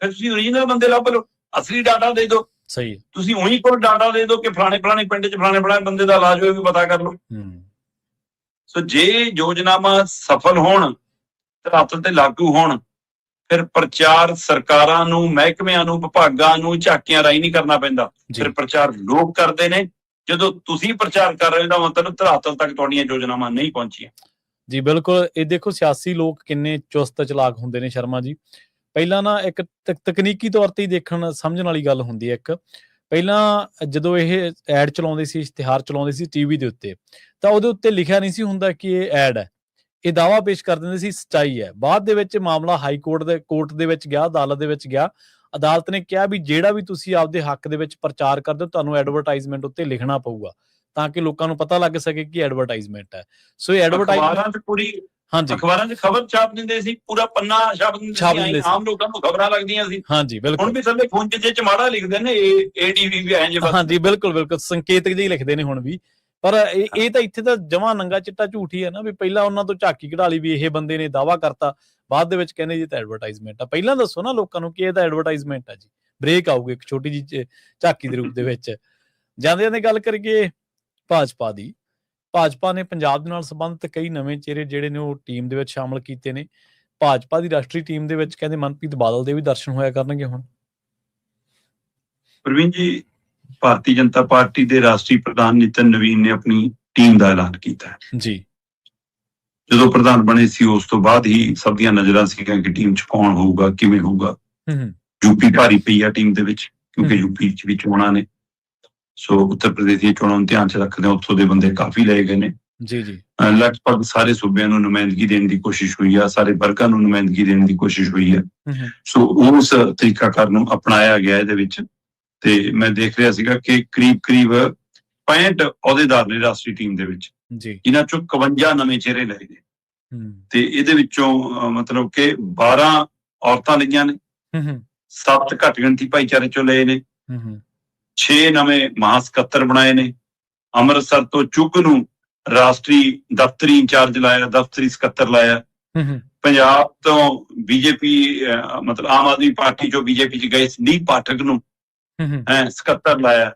Speaker 2: ਫਿਰ ਤੁਸੀਂ ਓਰੀਜਨਲ ਬੰਦੇ ਲੱਭ ਲਓ, ਅਸਲੀ ਡਾਟਾ ਦੇ ਦਿਓ।
Speaker 1: ਸਹੀ,
Speaker 2: ਤੁਸੀਂ ਉਹੀ ਕੋਲ ਡਾਟਾ ਦੇ ਦਿਓ ਕਿ ਫਲਾਣੇ ਪਿੰਡ ਚ ਫਲਾਣੇ ਬੰਦੇ ਦਾ ਇਲਾਜ ਹੋਏ, ਵੀ ਪਤਾ ਕਰ ਲਓ। ਸੋ ਜੇ ਯੋਜਨਾਵਾਂ ਸਫਲ ਹੋਣ, ਧਰਾਤਲ ਤੇ ਲਾਗੂ ਹੋਣ, ਫਿਰ ਪ੍ਰਚਾਰ ਸਰਕਾਰਾਂ ਨੂੰ, ਮਹਿਕਮਿਆਂ ਨੂੰ, ਵਿਭਾਗਾਂ ਨੂੰ ਝਾਕੀਆਂ ਰਾਹੀਂ ਨਹੀਂ ਕਰਨਾ ਪੈਂਦਾ। ਫਿਰ ਪ੍ਰਚਾਰ ਲੋਕ ਕਰਦੇ ਨੇ। ਜਦੋਂ ਤੁਸੀਂ ਪ੍ਰਚਾਰ ਕਰ ਰਹੇ ਹੋ ਤਾਂ ਮਤਲਬ ਧਰਾਤਲ ਤੱਕ ਤੁਹਾਡੀਆਂ ਯੋਜਨਾਵਾਂ ਨਹੀਂ ਪਹੁੰਚੀਆਂ।
Speaker 1: ਜੀ ਬਿਲਕੁਲ। ਇਹ ਦੇਖੋ ਸਿਆਸੀ ਲੋਕ ਕਿੰਨੇ ਚੁਸਤ ਚਲਾਕ ਹੁੰਦੇ ਨੇ ਸ਼ਰਮਾ ਜੀ। ਪਹਿਲਾਂ ਨਾ ਇੱਕ ਤਕਨੀਕੀ ਤੌਰ ਤੇ ਦੇਖਣ ਸਮਝਣ ਵਾਲੀ ਗੱਲ ਹੁੰਦੀ ਹੈ। ਇੱਕ ਪਹਿਲਾਂ ਜਦੋਂ ਇਹ ਐਡ ਚਲਾਉਂਦੇ ਸੀ, ਇਸ਼ਤਿਹਾਰ ਚਲਾਉਂਦੇ ਸੀ ਟੀਵੀ ਦੇ ਉੱਤੇ, ਤਾਂ ਉਹਦੇ ਉੱਤੇ ਲਿਖਿਆ ਨਹੀਂ ਸੀ ਹੁੰਦਾ ਕਿ ਇਹ ਐਡ ਹੈ, ਇਹ ਦਾਅਵਾ ਪੇਸ਼ ਕਰ ਦਿੰਦੇ ਸੀ ਸੱਚਾਈ ਹੈ। ਬਾਅਦ ਦੇ ਵਿੱਚ ਮਾਮਲਾ ਹਾਈ ਕੋਰਟ ਦੇ ਵਿੱਚ ਗਿਆ, ਅਦਾਲਤ ਦੇ ਵਿੱਚ ਗਿਆ। ਅਦਾਲਤ ਨੇ ਕਿਹਾ ਵੀ ਜਿਹੜਾ ਵੀ ਤੁਸੀਂ ਆਪਦੇ ਹੱਕ ਦੇ ਵਿੱਚ ਪ੍ਰਚਾਰ ਕਰਦੇ ਹੋ, ਤੁਹਾਨੂੰ ਐਡਵਰਟਾਈਜ਼ਮੈਂਟ ਉੱਤੇ ਲਿਖਣਾ ਪਊਗਾ ਤਾਂ ਕਿ ਲੋਕਾਂ ਨੂੰ ਪਤਾ ਲੱਗ ਸਕੇ ਕਿ ਐਡਵਰਟਾਈਜ਼ਮੈਂਟ ਹੈ। ਸੋ ਇਹ ਐਡਵਰਟਾਈਜ਼ਮੈਂਟ ਪੂਰੀ, ਹਾਂਜੀ, ਅਖਬਾਰਾਂ 'ਚ ਖਬਰ ਛਾਪ ਦਿੰਦੇ ਸੀ, ਪੂਰਾ ਪੰਨਾ ਛਾਪ ਦਿੰਦੇ ਸੀ, ਆਮ ਲੋਕਾਂ ਨੂੰ ਖਬਰਾਂ ਲੱਗਦੀਆਂ ਸੀ। ਹਾਂਜੀ ਬਿਲਕੁਲ। ਹੁਣ ਵੀ ਥੱਲੇ ਖੁੰਝ ਜੇ ਚਮਾੜਾ ਲਿਖਦੇ ਨੇ ਏਡੀਵੀ ਵੀ ਐਂ ਜੇ। ਹਾਂਜੀ ਬਿਲਕੁਲ, ਸੰਕੇਤਕ ਜਿਹੇ ਲਿਖਦੇ ਨੇ ਹੁਣ ਵੀ। ਪਰ ਇਹ ਤਾਂ ਇੱਥੇ ਤਾਂ ਜਮਾ ਨੰਗਾ ਚਿੱਟਾ ਝੂਠ ਹੀ ਹੈ ਨਾ, ਵੀ ਪਹਿਲਾਂ ਉਹਨਾਂ ਤੋਂ ਝਾਕੀ ਕਢਾ ਲਈ ਵੀ ਇਹ ਬੰਦੇ ਨੇ ਦਾਅਵਾ ਕਰਤਾ, ਬਾਅਦ ਦੇ ਵਿੱਚ ਕਹਿੰਦੇ ਜੀ ਤਾਂ ਐਡਵਰਟਾਈਜ਼ਮੈਂਟ ਆ। ਪਹਿਲਾਂ ਦੱਸੋ ਨਾ ਲੋਕਾਂ ਨੂੰ ਕਿ ਇਹ ਤਾਂ ਐਡਵਰਟਾਈਜ਼ਮੈਂਟ ਆ ਜੀ, ਬ੍ਰੇਕ ਆਊਗੀ ਇੱਕ ਛੋਟੀ ਜਿਹੀ ਝਾਕੀ ਦੇ ਰੂਪ ਦੇ ਵਿੱਚ। ਜਾਂਦੇ ਗੱਲ ਕਰੀਏ ਭਾਜਪਾ ਦੀ। ਭਾਜਪਾ ਨੇ ਪੰਜਾਬ ਦੇ ਨਾਲ ਸੰਬੰਧਿਤ ਕਈ ਨਵੇਂ ਚਿਹਰੇ ਜਿਹੜੇ ਨੇ ਉਹ ਟੀਮ ਦੇ ਵਿੱਚ ਸ਼ਾਮਲ ਕੀਤੇ ਨੇ। ਭਾਜਪਾ ਦੀ ਰਾਸ਼ਟਰੀ ਟੀਮ ਦੇ ਵਿੱਚ ਕਹਿੰਦੇ ਮਨਪ੍ਰੀਤ ਬਾਦਲ ਦੇ ਵੀ ਦਰਸ਼ਨ ਹੋਇਆ ਕਰਨਗੇ ਹੁਣ।
Speaker 2: ਪ੍ਰਵੀਨ ਜੀ, ਭਾਰਤੀ ਜਨਤਾ ਪਾਰਟੀ ਦੇ ਰਾਸ਼ਟਰੀ ਪ੍ਰਧਾਨ ਨਿਤਿਨ ਨਵੀਨ ਨੇ ਆਪਣੀ ਟੀਮ ਦਾ ਐਲਾਨ ਕੀਤਾ ਹੈ
Speaker 1: ਜੀ।
Speaker 2: ਜਦੋਂ ਪ੍ਰਧਾਨ ਬਣੇ ਸੀ ਉਸ ਤੋਂ ਬਾਅਦ ਹੀ ਸਭ ਦੀਆਂ ਨਜ਼ਰਾਂ ਸੀਗੀਆਂ ਕਿ ਟੀਮ 'ਚ ਕੌਣ ਹੋਊਗਾ, ਕਿਵੇਂ ਹੋਊਗਾ। ਯੂਪੀ ਭਾਰੀ ਪਈ ਆ ਟੀਮ ਦੇ ਵਿੱਚ, ਕਿਉਂਕਿ ਯੂਪੀ 'ਚ ਵੀ ਚੋਣਾਂ ਨੇ। ਸੋ ਉੱਤਰ ਪ੍ਰਦੇਸ਼ ਦੀਆਂ ਚੋਣਾਂ ਨੂੰ ਧਿਆਨ 'ਚ ਰੱਖਦੇ ਉੱਥੋਂ ਦੇ ਬੰਦੇ ਕਾਫੀ ਲਏ ਗਏ ਨੇ।
Speaker 1: ਜੀ।
Speaker 2: ਲਗਭਗ ਸਾਰੇ ਸੂਬਿਆਂ ਨੂੰ ਨੁਮਾਇੰਦਗੀ ਦੇਣ ਦੀ ਕੋਸ਼ਿਸ਼ ਹੋਈ ਆ, ਸਾਰੇ ਵਰਗਾਂ ਨੂੰ ਨੁਮਾਇੰਦਗੀ ਦੇਣ ਦੀ ਕੋਸ਼ਿਸ਼ ਹੋਈ ਹੈ। ਸੋ ਉਸ ਤਰੀਕਾਕਾਰ ਨੂੰ ਅਪਣਾਇਆ ਗਿਆ ਇਹਦੇ ਵਿੱਚ। ਤੇ ਮੈਂ ਦੇਖ ਰਿਹਾ ਸੀਗਾ ਕਿ ਕਰੀਬ 65 ਅਹੁਦੇਦਾਰ ਨੇ ਰਾਸ਼ਟਰੀ ਟੀਮ ਦੇ ਵਿੱਚ, ਜਿਨ੍ਹਾਂ ਚੋਂ 51 ਨਵੇਂ ਚਿਹਰੇ ਲਏ ਨੇ। ਤੇ ਇਹਦੇ ਵਿੱਚੋਂ ਮਤਲਬ ਕਿ 12 ਔਰਤਾਂ ਲਈਆਂ ਨੇ, 7 ਘੱਟ ਗਿਣਤੀ ਭਾਈਚਾਰੇ ਚੋਂ ਲਏ ਨੇ, 6 ਨਵੇਂ ਮਹਾ ਸਕੱਤਰ ਬਣਾਏ ਨੇ। ਅੰਮ੍ਰਿਤਸਰ ਤੋਂ ਚੁੱਗ ਨੂੰ ਰਾਸ਼ਟਰੀ ਦਫ਼ਤਰੀ ਇੰਚਾਰਜ ਲਾਇਆ, ਦਫ਼ਤਰੀ ਸਕੱਤਰ ਲਾਇਆ। ਪੰਜਾਬ ਤੋਂ ਬੀਜੇਪੀ ਮਤਲਬ ਆਮ ਆਦਮੀ ਪਾਰਟੀ ਚੋਂ ਬੀਜੇਪੀ 'ਚ ਗਏ ਸੰਦੀਪ ਪਾਠਕ ਨੂੰ ਸਕੱਤਰ ਲਾਇਆ।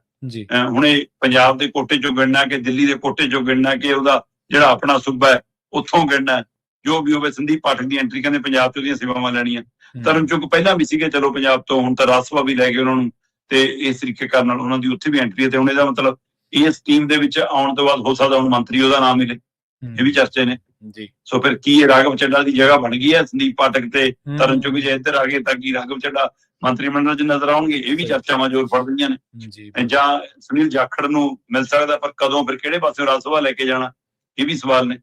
Speaker 2: ਹੁਣ ਇਹ ਪੰਜਾਬ ਦੇ ਕੋਟੇ ਚੋਂ ਗਿਣਨਾ ਕਿ ਦਿੱਲੀ ਦੇ ਕੋਟੇ ਚੋਂ ਗਿਣਨਾ ਕਿ ਉਹਦਾ ਜਿਹੜਾ ਆਪਣਾ ਸੂਬਾ ਹੈ ਉੱਥੋਂ ਗਿਣਨਾ, ਜੋ ਵੀ ਹੋਵੇ। ਸੰਦੀਪ ਪਾਠਕ ਦੀ ਐਂਟਰੀ ਕਹਿੰਦੇ ਪੰਜਾਬ 'ਚ ਉਹਦੀਆਂ ਸੇਵਾਵਾਂ ਲੈਣੀਆਂ। ਤਰਨ ਚੁੱਗ ਪਹਿਲਾਂ ਵੀ ਸੀਗੇ ਚਲੋ ਪੰਜਾਬ ਤੋਂ, ਹੁਣ ਤਾਂ ਰਾਜ ਸਭਾ ਵੀ ਲੈ ਗਏ ਉਹਨਾਂ ਨੂੰ, ਤੇ ਇਸ ਤਰੀਕੇ ਕਰਨ ਨਾਲ ਉਹਨਾਂ ਦੀ ਉੱਥੇ ਵੀ ਐਂਟਰੀ ਹੈ। ਤੇ ਹੁਣ ਇਹਦਾ ਮਤਲਬ ਇਸ ਟੀਮ ਦੇ ਵਿੱਚ ਆਉਣ ਤੋਂ ਬਾਅਦ ਹੋ ਸਕਦਾ ਹੁਣ ਮੰਤਰੀ ਉਹਦਾ ਨਾਮ ਮਿਲੇ, ਇਹ ਵੀ ਚਰਚੇ ਨੇ।
Speaker 1: ਜੀ
Speaker 2: ਸੋ ਫਿਰ ਕੀ ਇਹ ਰਾਘਵ ਚੱਡਾ ਦੀ ਜਗ੍ਹਾ ਬਣ ਗਈ ਹੈ ਸੰਦੀਪ ਪਾਠਕ ਤੇ ਤਰਨ ਚੁੱਗ ਜੇ ਇੱਧਰ ਆ ਗਏ ਤਾਂ ਕੀ ਰਾਘਵ ਚੱਡਾ ਮੰਤਰੀ ਮੰਡਲ 'ਚ ਨਜ਼ਰ ਆਉਣਗੇ? ਇਹ ਵੀ ਚਰਚਾਵਾਂ ਜ਼ੋਰ ਫੜ ਰਹੀਆਂ ਨੇ।
Speaker 1: ਜੀ
Speaker 2: ਜਾਂ ਸੁਨੀਲ ਜਾਖੜ ਨੂੰ ਮਿਲ ਸਕਦਾ, ਪਰ ਕਦੋਂ, ਫਿਰ ਕਿਹੜੇ ਪਾਸੇ ਰਾਜ ਸਭਾ ਲੈ ਕੇ ਜਾਣਾ, ਇਹ ਵੀ ਸਵਾਲ ਨੇ।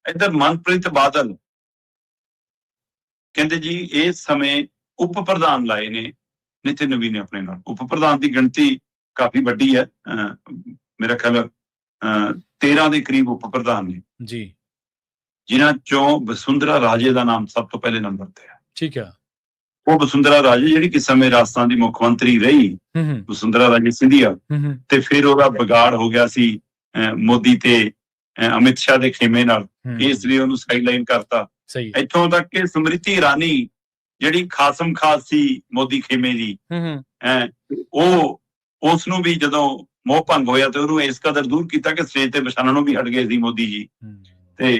Speaker 2: ਇੱਧਰ ਮਨਪ੍ਰੀਤ ਬਾਦਲ ਕਹਿੰਦੇ ਜੀ ਇਸ ਸਮੇਂ ਉਪ ਪ੍ਰਧਾਨ ਲਾਏ ਨੇ ਨਿਤਿਨ ਨਵੀਨ ਨੇ ਆਪਣੇ ਨਾਲ। ਉਪ ਪ੍ਰਧਾਨ ਦੀ ਗਿਣਤੀ ਕਾਫੀ ਵੱਡੀ ਹੈ, ਮੇਰਾ ਖਿਆਲ 13 ਦੇ ਕਰੀਬ ਉਪ ਪ੍ਰਧਾਨ ਨੇ
Speaker 1: ਜੀ,
Speaker 2: ਜਿਨ੍ਹਾਂ ਚੋਂ ਵਸੁੰਧਰਾ ਰਾਜੇ ਦਾ ਨਾਮ ਸਭ ਤੋਂ ਪਹਿਲੇ ਨੰਬਰ ਤੇ ਹੈ।
Speaker 1: ਠੀਕ ਹੈ।
Speaker 2: ਉਹ ਵਸੁੰਧਰਾ ਰਾਜੇ ਜਿਹੜੀ ਕਿ ਸਮੇਂ ਰਾਜਸਥਾਨ ਦੀ ਮੁੱਖ ਮੰਤਰੀ ਰਹੀ, ਵਸੁੰਧਰਾ ਰਾਜੇ ਸਿੰਧੀਆ, ਤੇ ਫਿਰ ਉਹਦਾ ਵਿਗਾੜ ਹੋ ਗਿਆ ਸੀ ਮੋਦੀ ਤੇ ਅਮਿਤ ਸ਼ਾਹ ਦੇ ਖੇਮੇ ਨਾਲ, ਇਸ ਲਈ ਉਹਨੂੰ ਸਾਈਡਲਾਈਨ ਕਰਤਾ। ਇੱਥੋਂ ਤੱਕ ਕਿ ਸਮ੍ਰਿਤੀ ਇਰਾਨੀ ਜਿਹੜੀ ਖਾਸਮ ਖਾਸ ਸੀ ਮੋਦੀ ਖੇਮੇ ਦੀ, ਉਹ ਉਸ ਨੂੰ ਵੀ ਜਦੋਂ ਮੋਹ ਭੰਗ ਹੋਇਆ ਤੇ ਉਹਨੂੰ ਇਸ ਕਦਰ ਦੂਰ ਕੀਤਾ ਕਿ ਸਟੇਜ ਤੇ ਬਿਠਾਉਣ ਵੀ ਹਟ ਗਏ ਸੀ ਮੋਦੀ ਜੀ, ਤੇ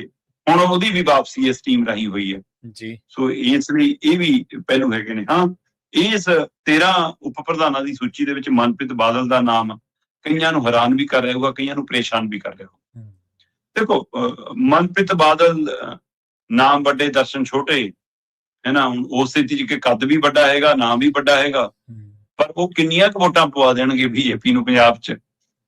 Speaker 2: ਹੁਣ ਉਹਦੀ ਵੀ ਵਾਪਸੀ ਇਸ ਟੀਮ ਰਾਹੀਂ ਹੋਈ ਹੈ
Speaker 1: ਜੀ।
Speaker 2: ਸੋ ਇਸ ਲਈ ਇਹ ਵੀ ਪਹਿਲੂ ਹੈਗੇ ਨੇ। ਹਾਂ, ਇਸ 13 ਉਪ ਪ੍ਰਧਾਨਾਂ ਦੀ ਸੂਚੀ ਦੇ ਵਿੱਚ ਮਨਪ੍ਰੀਤ ਬਾਦਲ ਦਾ ਨਾਮ ਕਈਆਂ ਨੂੰ ਹੈਰਾਨ ਵੀ ਕਰ ਰਿਹਾ ਹੋਊਗਾ, ਕਈਆਂ ਨੂੰ ਪਰੇਸ਼ਾਨ ਵੀ ਕਰ ਰਿਹਾ ਹੋਊਗਾ। ਦੇਖੋ, ਮਨਪ੍ਰੀਤ ਬਾਦਲ ਨਾਮ ਵੱਡੇ ਦਰਸ਼ਨ ਛੋਟੇ ਹੈ ਨਾ। ਹੁਣ ਉਸ ਸਥਿਤੀ 'ਚ ਕਿ ਕੱਦ ਵੀ ਵੱਡਾ ਹੈਗਾ, ਨਾਮ ਵੀ ਵੱਡਾ ਹੈਗਾ, ਪਰ ਉਹ ਕਿੰਨੀਆਂ ਕੁ ਵੋਟਾਂ ਪਵਾ ਦੇਣਗੇ ਬੀਜੇਪੀ ਨੂੰ ਪੰਜਾਬ 'ਚ?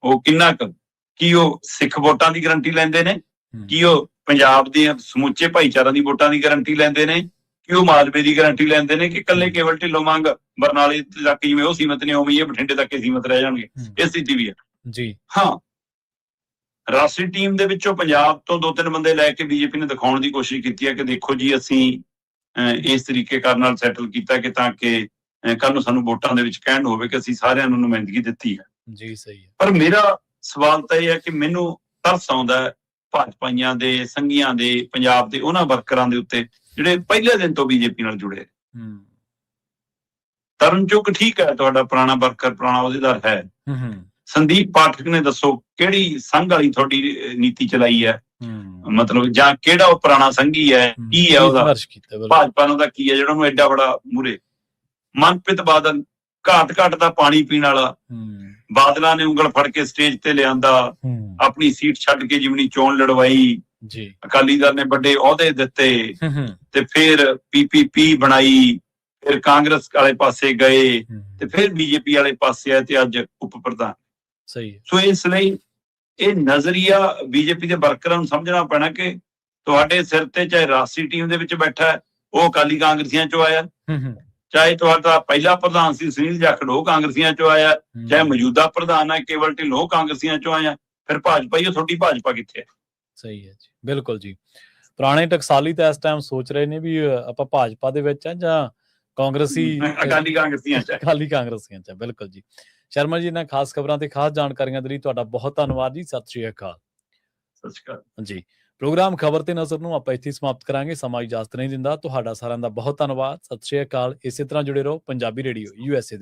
Speaker 2: ਉਹ ਕਿੰਨਾ ਕੁ, ਕੀ ਉਹ ਸਿੱਖ ਵੋਟਾਂ ਦੀ ਗਰੰਟੀ ਲੈਂਦੇ ਨੇ? ਕੀ ਉਹ ਪੰਜਾਬ ਦੇ ਸਮੁੱਚੇ ਭਾਈਚਾਰਿਆਂ ਦੀ ਵੋਟਾਂ ਦੀ ਗਰੰਟੀ ਲੈਂਦੇ ਨੇ? ਕਿ ਉਹ ਮਾਲਵੇ ਦੀ ਗਰੰਟੀ ਲੈਂਦੇ ਨੇ? ਕਿ ਇਕੱਲੇ ਕੇਵਲ ਢਿੱਲੋਂ ਮੰਗ ਬਰਨਾਲੇ ਤੱਕ ਜਿਵੇਂ ਉਹ ਸੀਮਤ ਨੇ ਉਵੇਂ ਹੀ ਬਠਿੰਡੇ ਤੱਕ ਹੀ ਸੀਮਤ ਰਹਿ ਜਾਣਗੇ? ਇਹ ਸਥਿਤੀ ਵੀ ਹੈ
Speaker 1: ਜੀ।
Speaker 2: ਹਾਂ, ਰਾਸ਼ਟਰੀ ਟੀਮ ਦੇ ਵਿੱਚੋਂ ਪੰਜਾਬ ਤੋਂ 2-3 ਬੰਦੇ ਲੈ ਕੇ ਬੀਜੇਪੀ ਨੇ ਦਿਖਾਉਣ ਦੀ ਕੋਸ਼ਿਸ਼ ਕੀਤੀ ਹੈ ਕਿ ਦੇਖੋ ਜੀ ਅਸੀਂ ਇਸ ਤਰੀਕੇ ਕਰਨ ਨਾਲ ਸੈਟਲ ਕੀਤਾ ਕਿ ਤਾਂ ਕਿ ਕੱਲ ਨੂੰ ਸਾਨੂੰ ਵੋਟਾਂ ਦੇ ਵਿੱਚ ਕਹਿਣ ਹੋਵੇ ਕਿ ਅਸੀਂ ਸਾਰਿਆਂ ਨੂੰ ਨੁਮਾਇੰਦਗੀ ਦਿੱਤੀ ਹੈ।
Speaker 1: ਜੀ, ਸਹੀ ਹੈ।
Speaker 2: ਪਰ ਮੇਰਾ ਸਵਾਲ ਤਾਂ ਇਹ ਹੈ ਕਿ ਮੈਨੂੰ ਤਰਸ ਆਉਂਦਾ ਹੈ ਭਾਜਪਾਈਆਂ ਦੇ, ਸੰਘੀਆਂ ਦੇ, ਪੰਜਾਬ ਦੇ ਉਹਨਾਂ ਵਰਕਰਾਂ ਦੇ ਉੱਤੇ ਜਿਹੜੇ ਪਹਿਲੇ ਦਿਨ ਤੋਂ ਬੀਜੇਪੀ ਨਾਲ ਜੁੜੇ। ਤਰਨ ਚੁੱਗ ਠੀਕ ਹੈ, ਤੁਹਾਡਾ ਪੁਰਾਣਾ ਵਰਕਰ, ਪੁਰਾਣਾ ਅਹੁਦੇਦਾਰ ਹੈ। ਸੰਦੀਪ ਪਾਠਕ ਨੇ ਦੱਸੋ ਕਿਹੜੀ ਸੰਘ ਵਾਲੀ ਤੁਹਾਡੀ ਨੀਤੀ ਚਲਾਈ ਹੈ, ਮਤਲਬ, ਜਾਂ ਕਿਹੜਾ ਉਹ ਪੁਰਾਣਾ ਸੰਘੀ ਹੈ, ਕੀ ਹੈ ਉਹਦਾ ਭਾਜਪਾ ਨੂੰ ਦਾ ਕੀ ਹੈ ਜਿਹੜਾ ਉਹਨੂੰ ਐਡਾ ਬੜਾ ਮੂਰੇ? ਮਨਪ੍ਰੀਤ ਬਾਦਲ ਘਾਟ ਦਾ ਪਾਣੀ ਪੀਣ ਵਾਲਾ, ਬਾਦਲਾਂ ਨੇ ਉਂਗਲ ਫੜ ਕੇ ਸਟੇਜ ਤੇ ਲਿਆਂਦਾ, ਆਪਣੀ ਸੀਟ ਛੱਡ ਕੇ ਜਿਮਨੀ ਚੋਣ ਲੜਵਾਈ, ਅਕਾਲੀ ਦਲ ਨੇ ਵੱਡੇ ਅਹੁਦੇ ਦਿੱਤੇ, ਤੇ ਫਿਰ PPP ਬਣਾਈ, ਫਿਰ ਕਾਂਗਰਸ ਵਾਲੇ ਪਾਸੇ ਗਏ, ਤੇ ਫਿਰ ਬੀਜੇਪੀ ਵਾਲੇ ਪਾਸੇ ਆਏ, ਤੇ ਅੱਜ ਉਪ ਪ੍ਰਧਾਨ।
Speaker 1: ਸਹੀ।
Speaker 2: ਸੋ ਇਸ ਲਈ ਇਹ ਨਜ਼ਰੀਆ ਬੀਜੇਪੀ ਦੇ ਵਰਕਰਾਂ ਨੂੰ ਸਮਝਣਾ ਪੈਣਾ ਕਿ ਤੁਹਾਡੇ ਸਿਰ ਤੇ ਚਾਹੇ ਰਾਸ਼ਟਰੀ ਟੀਮ ਦੇ ਵਿੱਚ ਬੈਠਾ ਉਹ ਅਕਾਲੀ ਕਾਂਗਰਸੀਆਂ ਚੋਂ ਆਇਆ, ਚਾਹੇ ਤੁਹਾਡਾ ਪਹਿਲਾ ਪ੍ਰਧਾਨ ਸੀ ਸੁਨੀਲ ਜਾਖੜ ਉਹ ਕਾਂਗਰਸੀਆਂ ਚੋਂ ਆਇਆ, ਚਾਹੇ ਮੌਜੂਦਾ ਪ੍ਰਧਾਨ ਹੈ ਕੇਵਲ ਢਿੱਲੋਂ ਕਾਂਗਰਸੀਆਂ ਚੋਂ ਆਇਆ, ਫਿਰ ਭਾਜਪਾ ਹੀ ਤੁਹਾਡੀ ਭਾਜਪਾ ਕਿੱਥੇ ਹੈ?
Speaker 1: ਸਹੀ ਹੈ ਜੀ, ਬਿਲਕੁਲ ਜੀ। ਪੁਰਾਣੇ ਟਕਸਾਲੀ ਤਾਂ ਇਸ ਟਾਈਮ ਸੋਚ ਰਹੇ ਨੇ ਵੀ ਆਪਾਂ ਭਾਜਪਾ ਦੇ ਵਿੱਚ ਆ ਜਾਂ ਕਾਂਗਰਸੀ
Speaker 2: ਅਕਾਲੀ ਕਾਂਗਰਸੀਆਂ
Speaker 1: ਚ। ਬਿਲਕੁਲ ਜੀ। ਸ਼ਰਮਾ ਜੀ, ਇਹਨਾਂ ਖਾਸ ਖਬਰਾਂ ਤੇ ਖਾਸ ਜਾਣਕਾਰੀਆਂ ਦੇ ਲਈ ਤੁਹਾਡਾ ਬਹੁਤ ਧੰਨਵਾਦ ਜੀ। ਸਤਿ ਸ਼੍ਰੀ ਅਕਾਲ।
Speaker 2: ਸਤਿ ਸ਼੍ਰੀ ਅਕਾਲ
Speaker 1: ਜੀ। ਪ੍ਰੋਗਰਾਮ ਖਬਰ ਤੇ ਨਜ਼ਰ ਨੂੰ ਆਪਾਂ ਇੱਥੇ ਸਮਾਪਤ ਕਰਾਂਗੇ, ਸਮਾਂ ਇਜਾਜ਼ਤ ਨਹੀਂ ਦਿੰਦਾ। ਤੁਹਾਡਾ ਸਾਰਿਆਂ ਦਾ ਬਹੁਤ ਧੰਨਵਾਦ। ਸਤਿ ਸ਼੍ਰੀ ਅਕਾਲ। ਇਸੇ ਤਰ੍ਹਾਂ ਜੁੜੇ ਰਹੋ ਪੰਜਾਬੀ ਰੇਡੀਓ USA।